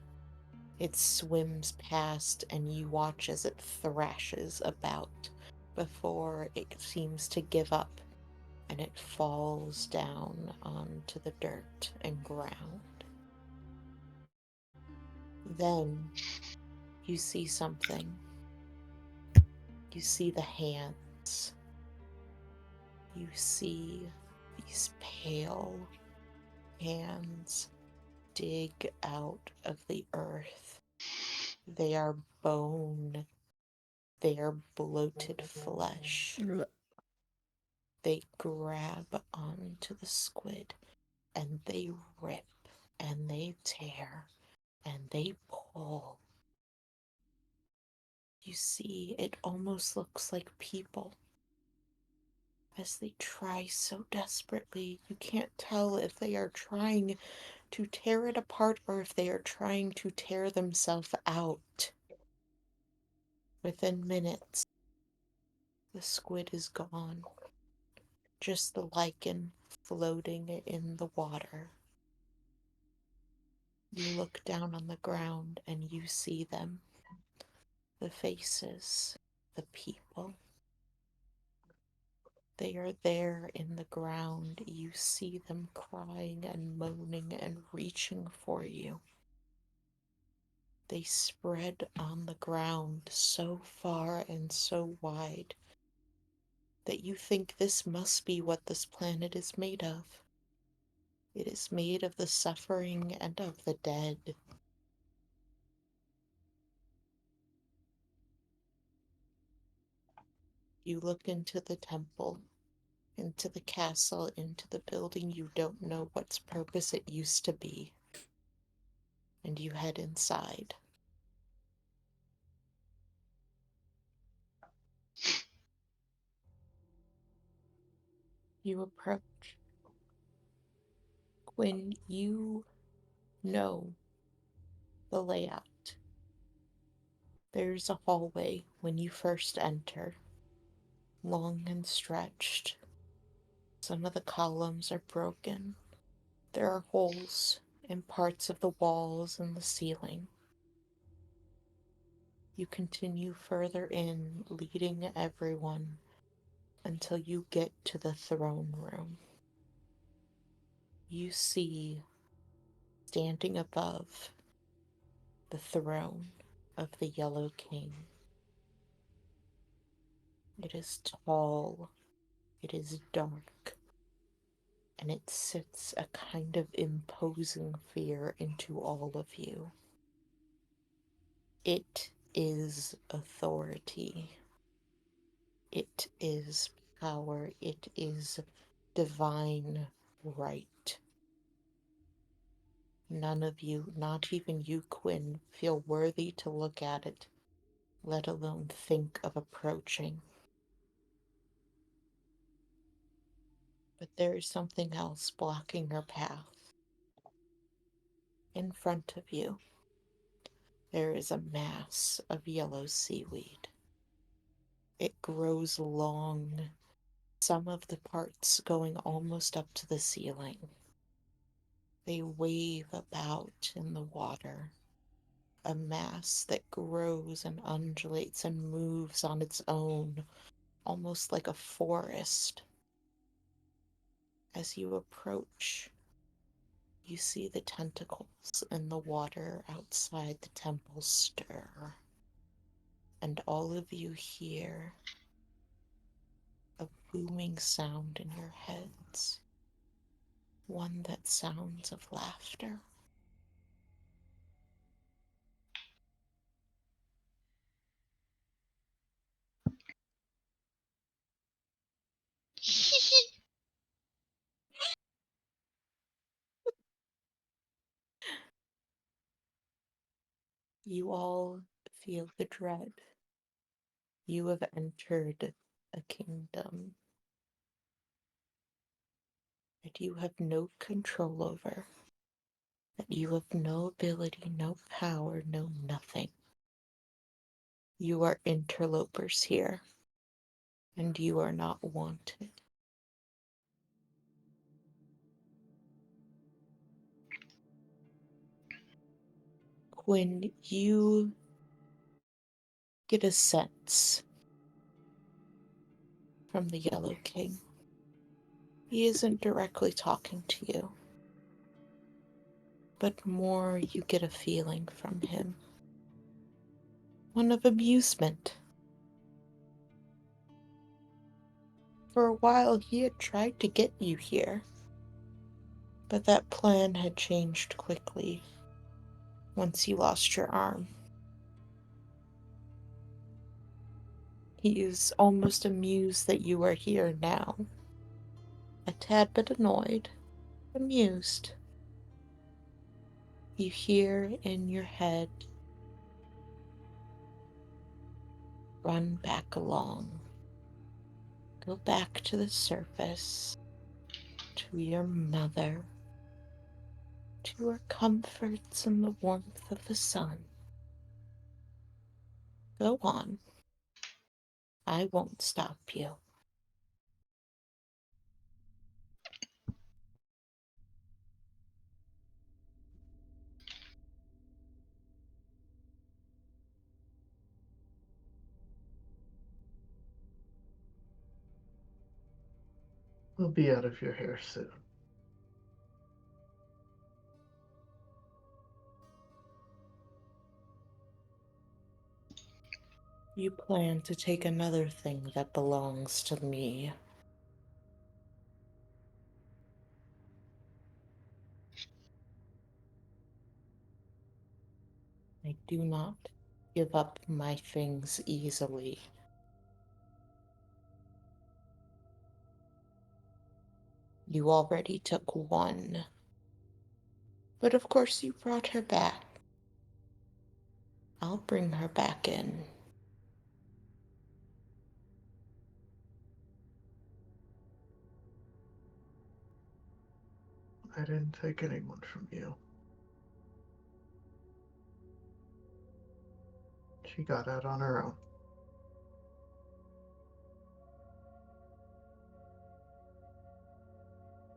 It swims past, and you watch as it thrashes about before it seems to give up, and it falls down onto the dirt and ground. Then you see something. You see the hands. You see these pale hands dig out of the earth. They are bone. They are bloated flesh. They grab onto the squid and they rip and they tear and they pull. You see, it almost looks like people. As they try so desperately, you can't tell if they are trying to tear it apart or if they are trying to tear themselves out. Within minutes, the squid is gone. Just the lichen floating in the water. You look down on the ground and you see them. The faces, the people. They are there in the ground. You see them crying and moaning and reaching for you. They spread on the ground so far and so wide that you think this must be what this planet is made of. It is made of the suffering and of the dead. You look into the temple, into the castle, into the building you don't know what's purpose it used to be, and you head inside. You approach. When you know the layout, there's a hallway when you first enter, long and stretched. Some of the columns are broken. There are holes in parts of the walls and the ceiling. You continue further in, leading everyone until you get to the throne room. You see, standing above the throne of the Yellow King. It is tall, it is dark, and it sits a kind of imposing fear into all of you. It is authority. It is power. It is divine right. None of you, not even you, Quinn, feel worthy to look at it, let alone think of approaching. But there is something else blocking your path. In front of you, there is a mass of yellow seaweed. It grows long, some of the parts going almost up to the ceiling. They wave about in the water, a mass that grows and undulates and moves on its own, almost like a forest. As you approach, you see the tentacles in the water outside the temple stir, and all of you hear a booming sound in your heads, one that sounds of laughter. You all feel the dread. You have entered a kingdom that you have no control over, that you have no ability, no power, no nothing. You are interlopers here, and you are not wanted. When you get a sense from the Yellow King, he isn't directly talking to you, but more you get a feeling from him, one of amusement. For a while he had tried to get you here, but that plan had changed quickly once you lost your arm. He is almost amused that you are here now. A tad bit annoyed, amused. You hear in your head, run back along. Go back to the surface, to your mother, to her comforts and the warmth of the sun. Go on. I won't stop you. We'll be out of your hair soon. You plan to take another thing that belongs to me. I do not give up my things easily. You already took one. But of course you brought her back. I'll bring her back in. I didn't take anyone from you. She got out on her own.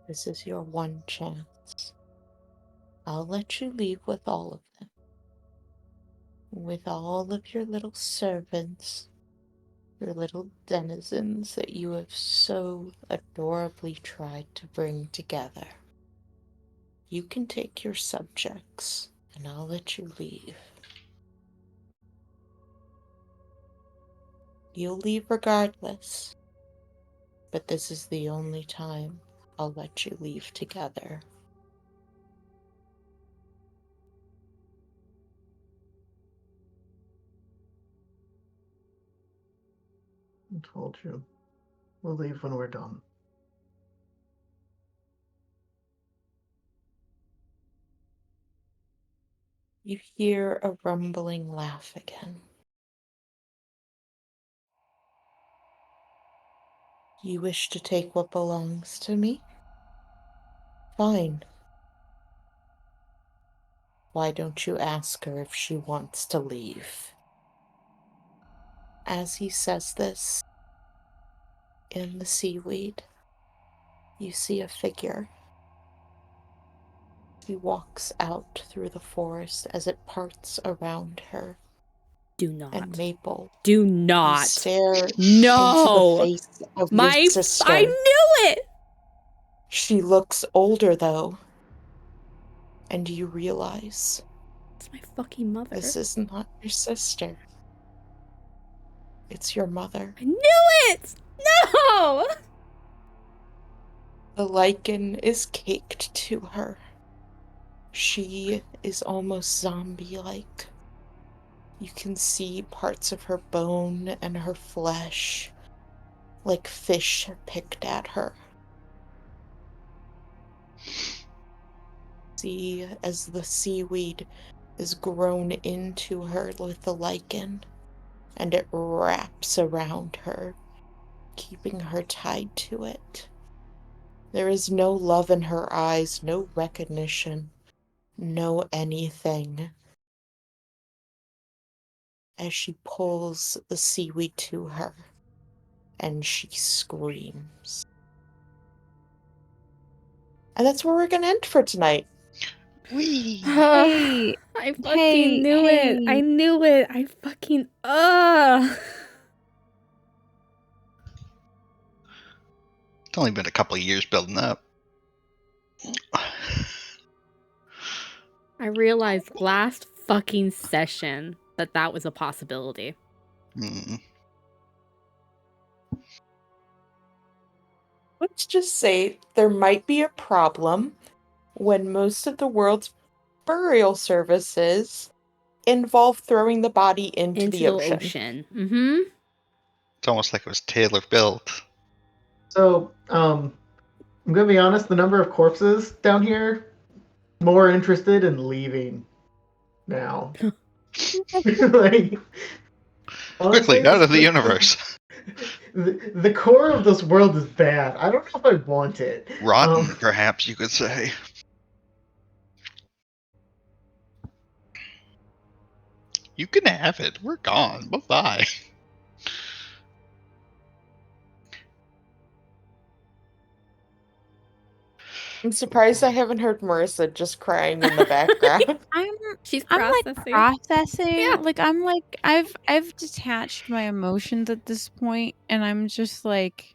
This is your one chance. I'll let you leave with all of them. With all of your little servants, your little denizens that you have so adorably tried to bring together. You can take your subjects, and I'll let you leave. You'll leave regardless, but this is the only time I'll let you leave together. I told you. We'll leave when we're done. You hear a rumbling laugh again. You wish to take what belongs to me? Fine. Why don't you ask her if she wants to leave? As he says this, in the seaweed, you see a figure. He walks out through the forest as it parts around her. Do not. And Maple, Do you not. stare into the No. face of your sister. I knew it. She looks older, though. And you realize It's my fucking mother. this is not your sister. It's your mother. I knew it! No! The lichen is caked to her. She is almost zombie-like. You can see parts of her bone and her flesh, like fish picked at her. See as the seaweed is grown into her with the lichen, and it wraps around her, keeping her tied to it. There is no love in her eyes, no recognition, no anything. As she pulls the seaweed to her, and she screams. And that's where we're going to end for tonight. Whee! Hey, I fucking hey, knew it. I hey. knew it. I fucking It's only been a couple of years building up. I realized last fucking session that was a possibility. Let's just say there might be a problem when most of the world's burial services involve throwing the body into the ocean. Mm-hmm. It's almost like it was tailor built. So, I'm gonna be honest. The number of corpses down here, more interested in leaving now. Like, honestly, Quickly, out of the this- universe. the core of this world is bad. I don't know if I want it. Rotten, perhaps you could say. You can have it. We're gone. Bye-bye. I'm surprised I haven't heard Marissa just crying in the background. She's I'm processing. processing. Yeah. I've detached my emotions at this point, and I'm just like,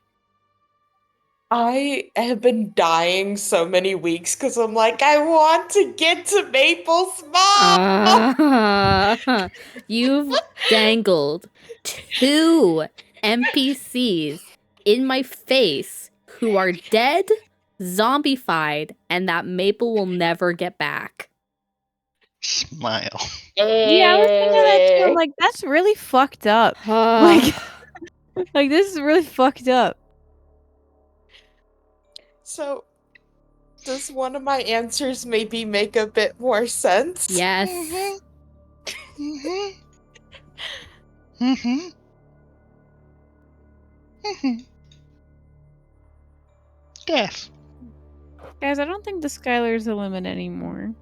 I have been dying so many weeks because I'm like, I want to get to Maple's mom! You've dangled 2 NPCs in my face who are dead, zombified, and that Maple will never get back. Smile. yeah, I was thinking that too. I'm like, that's really fucked up. Like, like this is really fucked up. So, does one of my answers maybe make a bit more sense? Yes. Mm-hmm. Mm-hmm. Mm-hmm. Yes. Guys, I don't think the Skylar's the limit anymore.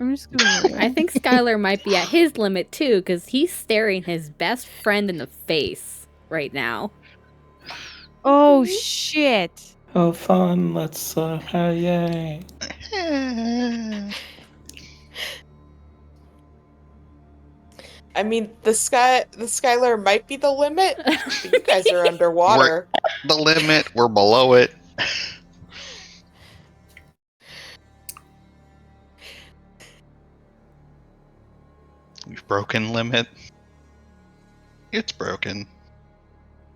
I'm just gonna be real. I think Skylar might be at his limit too, because he's staring his best friend in the face right now. Oh shit. Oh, fun. Let's, yay. I mean, the Skylar might be the limit, but you guys are underwater. We're at the limit. We're below it. We've broken limit. It's broken.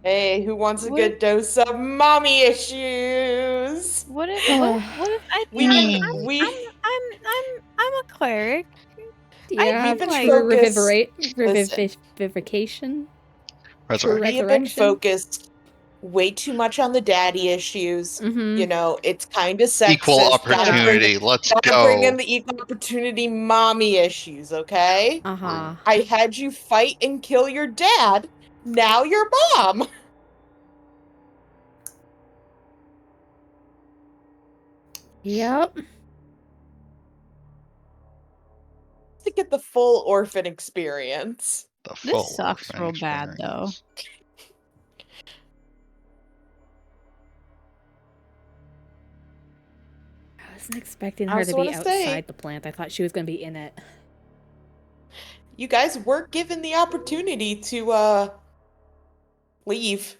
Hey, who wants a What good dose of mommy issues? What if I We think can- we- I'm a cleric. Yeah, we've been true focused- revivification. Resurrection. We have been focused way too much on the daddy issues. Mm-hmm. You know, it's kind of sexist. Equal opportunity. Let's Gotta go. bring in the equal opportunity mommy issues, okay? Uh-huh. I had you fight and kill your dad. Now you're mom. Yep. To get the full orphan experience. The full This sucks orphan real bad though. experience. I wasn't expecting I her also to be wanna say- outside the plant. I thought she was going to be in it. You guys were given the opportunity to leave.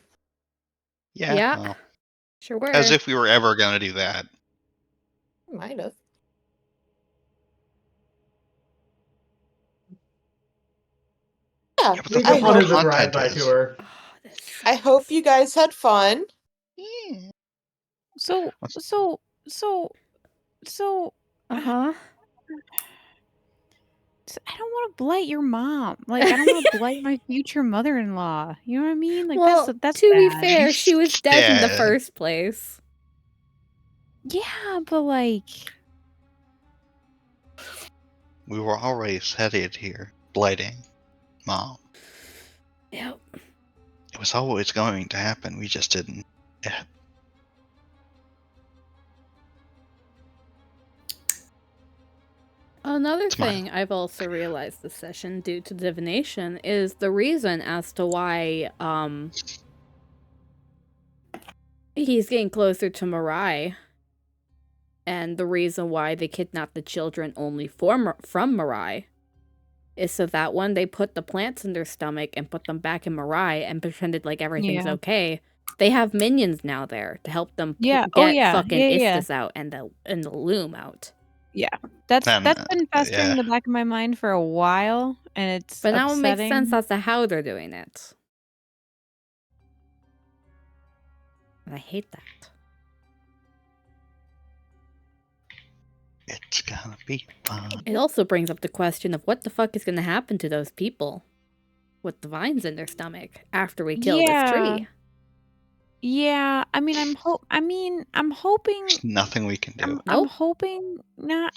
Yeah. Yeah. Well, Sure were. As if we were ever going to do that. Might have. Yeah, Yeah, but We the just whole wanted to content drive by is- tour. Oh, this I hope you guys had fun. Yeah. So Uh-huh. I don't want to blight your mom. Like, I don't want to blight my future mother-in-law. You know what I mean? Like, Well, that's to be bad. fair, she was dead in the Dead. first place. Yeah, but like, We were already headed here, blighting Mom. Yep. It was always going to happen. We just didn't. Yeah. Another It's mine. thing I've also realized this session, due to divination, is the reason as to why he's getting closer to Mirai, and the reason why they kidnapped the children only from Mirai is so that when they put the plants in their stomach and put them back in Mirai and pretended like everything's Yeah. okay, they have minions now there to help them Yeah. get Oh, yeah. fucking Yeah. Istis out and the loom out. That's And, been festering in yeah. the back of my mind for a while, and it's But now it makes upsetting. sense as to how they're doing it. And I hate that. It's gonna be fun. It also brings up the question of what the fuck is going to happen to those people with the vines in their stomach after we kill this tree. Yeah, I mean, I'm hoping. There's nothing we can do. I'm Nope. hoping not.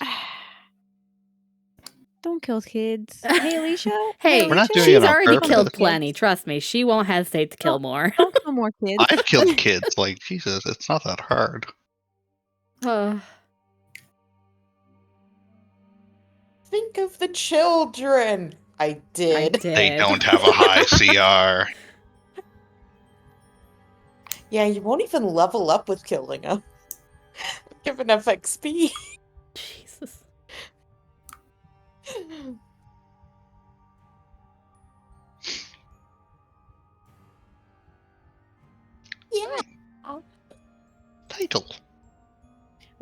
Don't kill kids. Hey, Alicia. Hey, We're not Alicia? doing she's it on already purpose. killed plenty. Trust me, she won't hesitate to kill Oh. more. Don't kill more kids. I've killed kids. Like, Jesus, it's not that hard. Think of the children. I did. They don't have a high CR. Yeah, you won't even level up with killing them. Give enough XP. Jesus. Yeah. Title.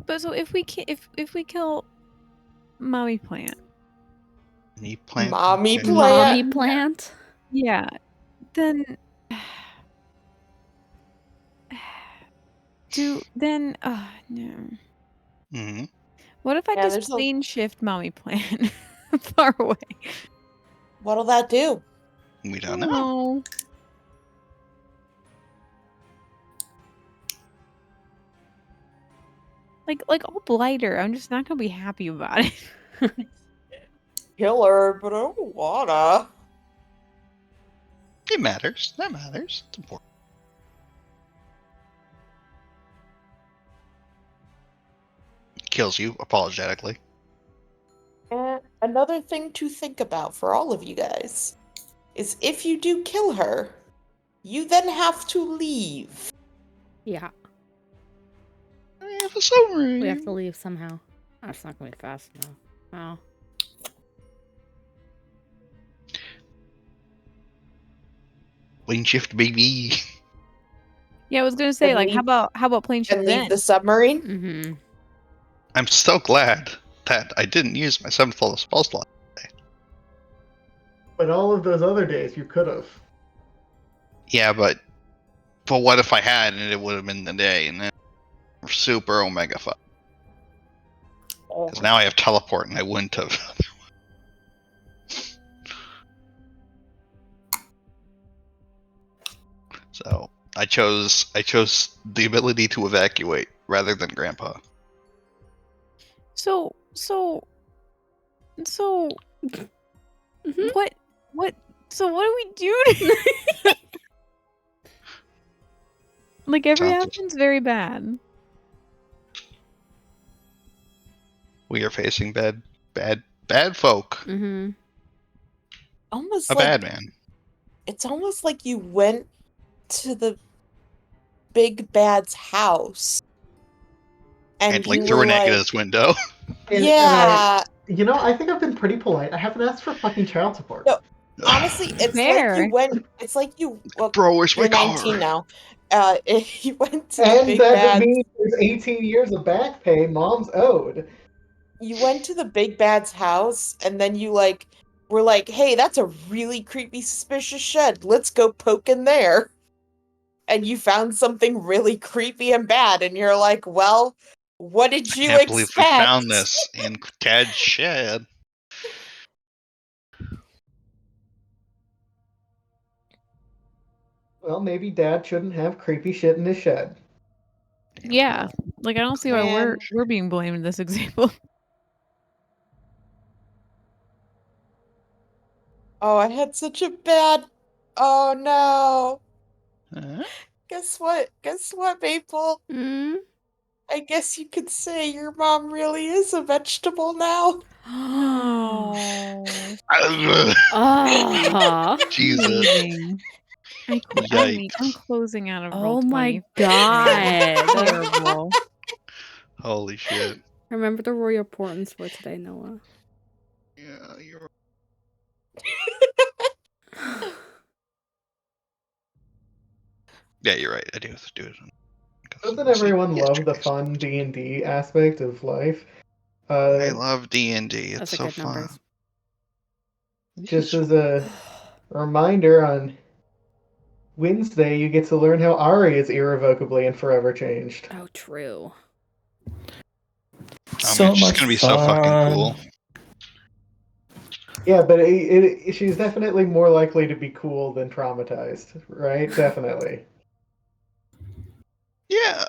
But so if we kill mommy plant, Any plant. Mommy and- plant. Mommy plant? yeah, then no. Mhm. What if I Yeah, just there's a- plane shift mommy plant far away? What'll that do? We don't know. No. Like I'll blight her. I'm just not gonna be happy about it. Kill her, but I don't wanna. It matters. That matters. It's important. Kills you apologetically. And another thing to think about for all of you guys is if you do kill her, you then have to leave. Yeah, I have a summary. we have to leave somehow. That's not going to be fast enough. Oh. Plane shift, baby. Yeah, I was gonna say, And like, leave- how about plane shift And then? leave the submarine. Mm-hmm. I'm so glad that I didn't use my 7th level spell slot. But all of those other days, you could have. Yeah, but what if I had and it would have been the day and then super omega fuck? Because now I have teleport and I wouldn't have. So I chose the ability to evacuate rather than Grandpa. So Mhm. what so what do we do? Like every Sounds- option's very bad. We are facing bad folk. Mm-hmm. Almost A like bad man. it's almost like you went to the big bad's house And like you threw were a like, negative window. And yeah. I think I've been pretty polite. I haven't asked for fucking child support. No. Honestly, it's Fair. like you went. It's like you. Well, Bro, where's my you're car? 19 now, you went to the And big that bad. means there's 18 years of back pay mom's owed. You went to the big bad's house, and then you were like, "Hey, that's a really creepy, suspicious shed. Let's go poke in there." And you found something really creepy and bad, and you're like, "Well, what did you Can't believe we expect?" found this in Cad's shed. Well, maybe Dad shouldn't have creepy shit in his shed. Yeah. Like, I don't see why Man. we're being blamed in this example. Oh, I had such a bad. Oh no. Huh? Guess what? Guess what, Maple? Mm? I guess you could say your mom really is a vegetable now. No. Ah. Jesus. Amazing. I'm closing out of Oh my Roll20. god. Horrible. Holy shit. Remember the royal portents for today, Noah. Yeah, you're. Yeah, you're right. I do have to do it. Doesn't everyone love the fun D&D aspect of life? I love D&D. It's That's a so good fun. numbers. Just as a reminder, on Wednesday you get to learn how Ari is irrevocably and forever changed. Oh, true. So She's much gonna be so fucking cool. Yeah, but she's definitely more likely to be cool than traumatized, right? Definitely. Yeah,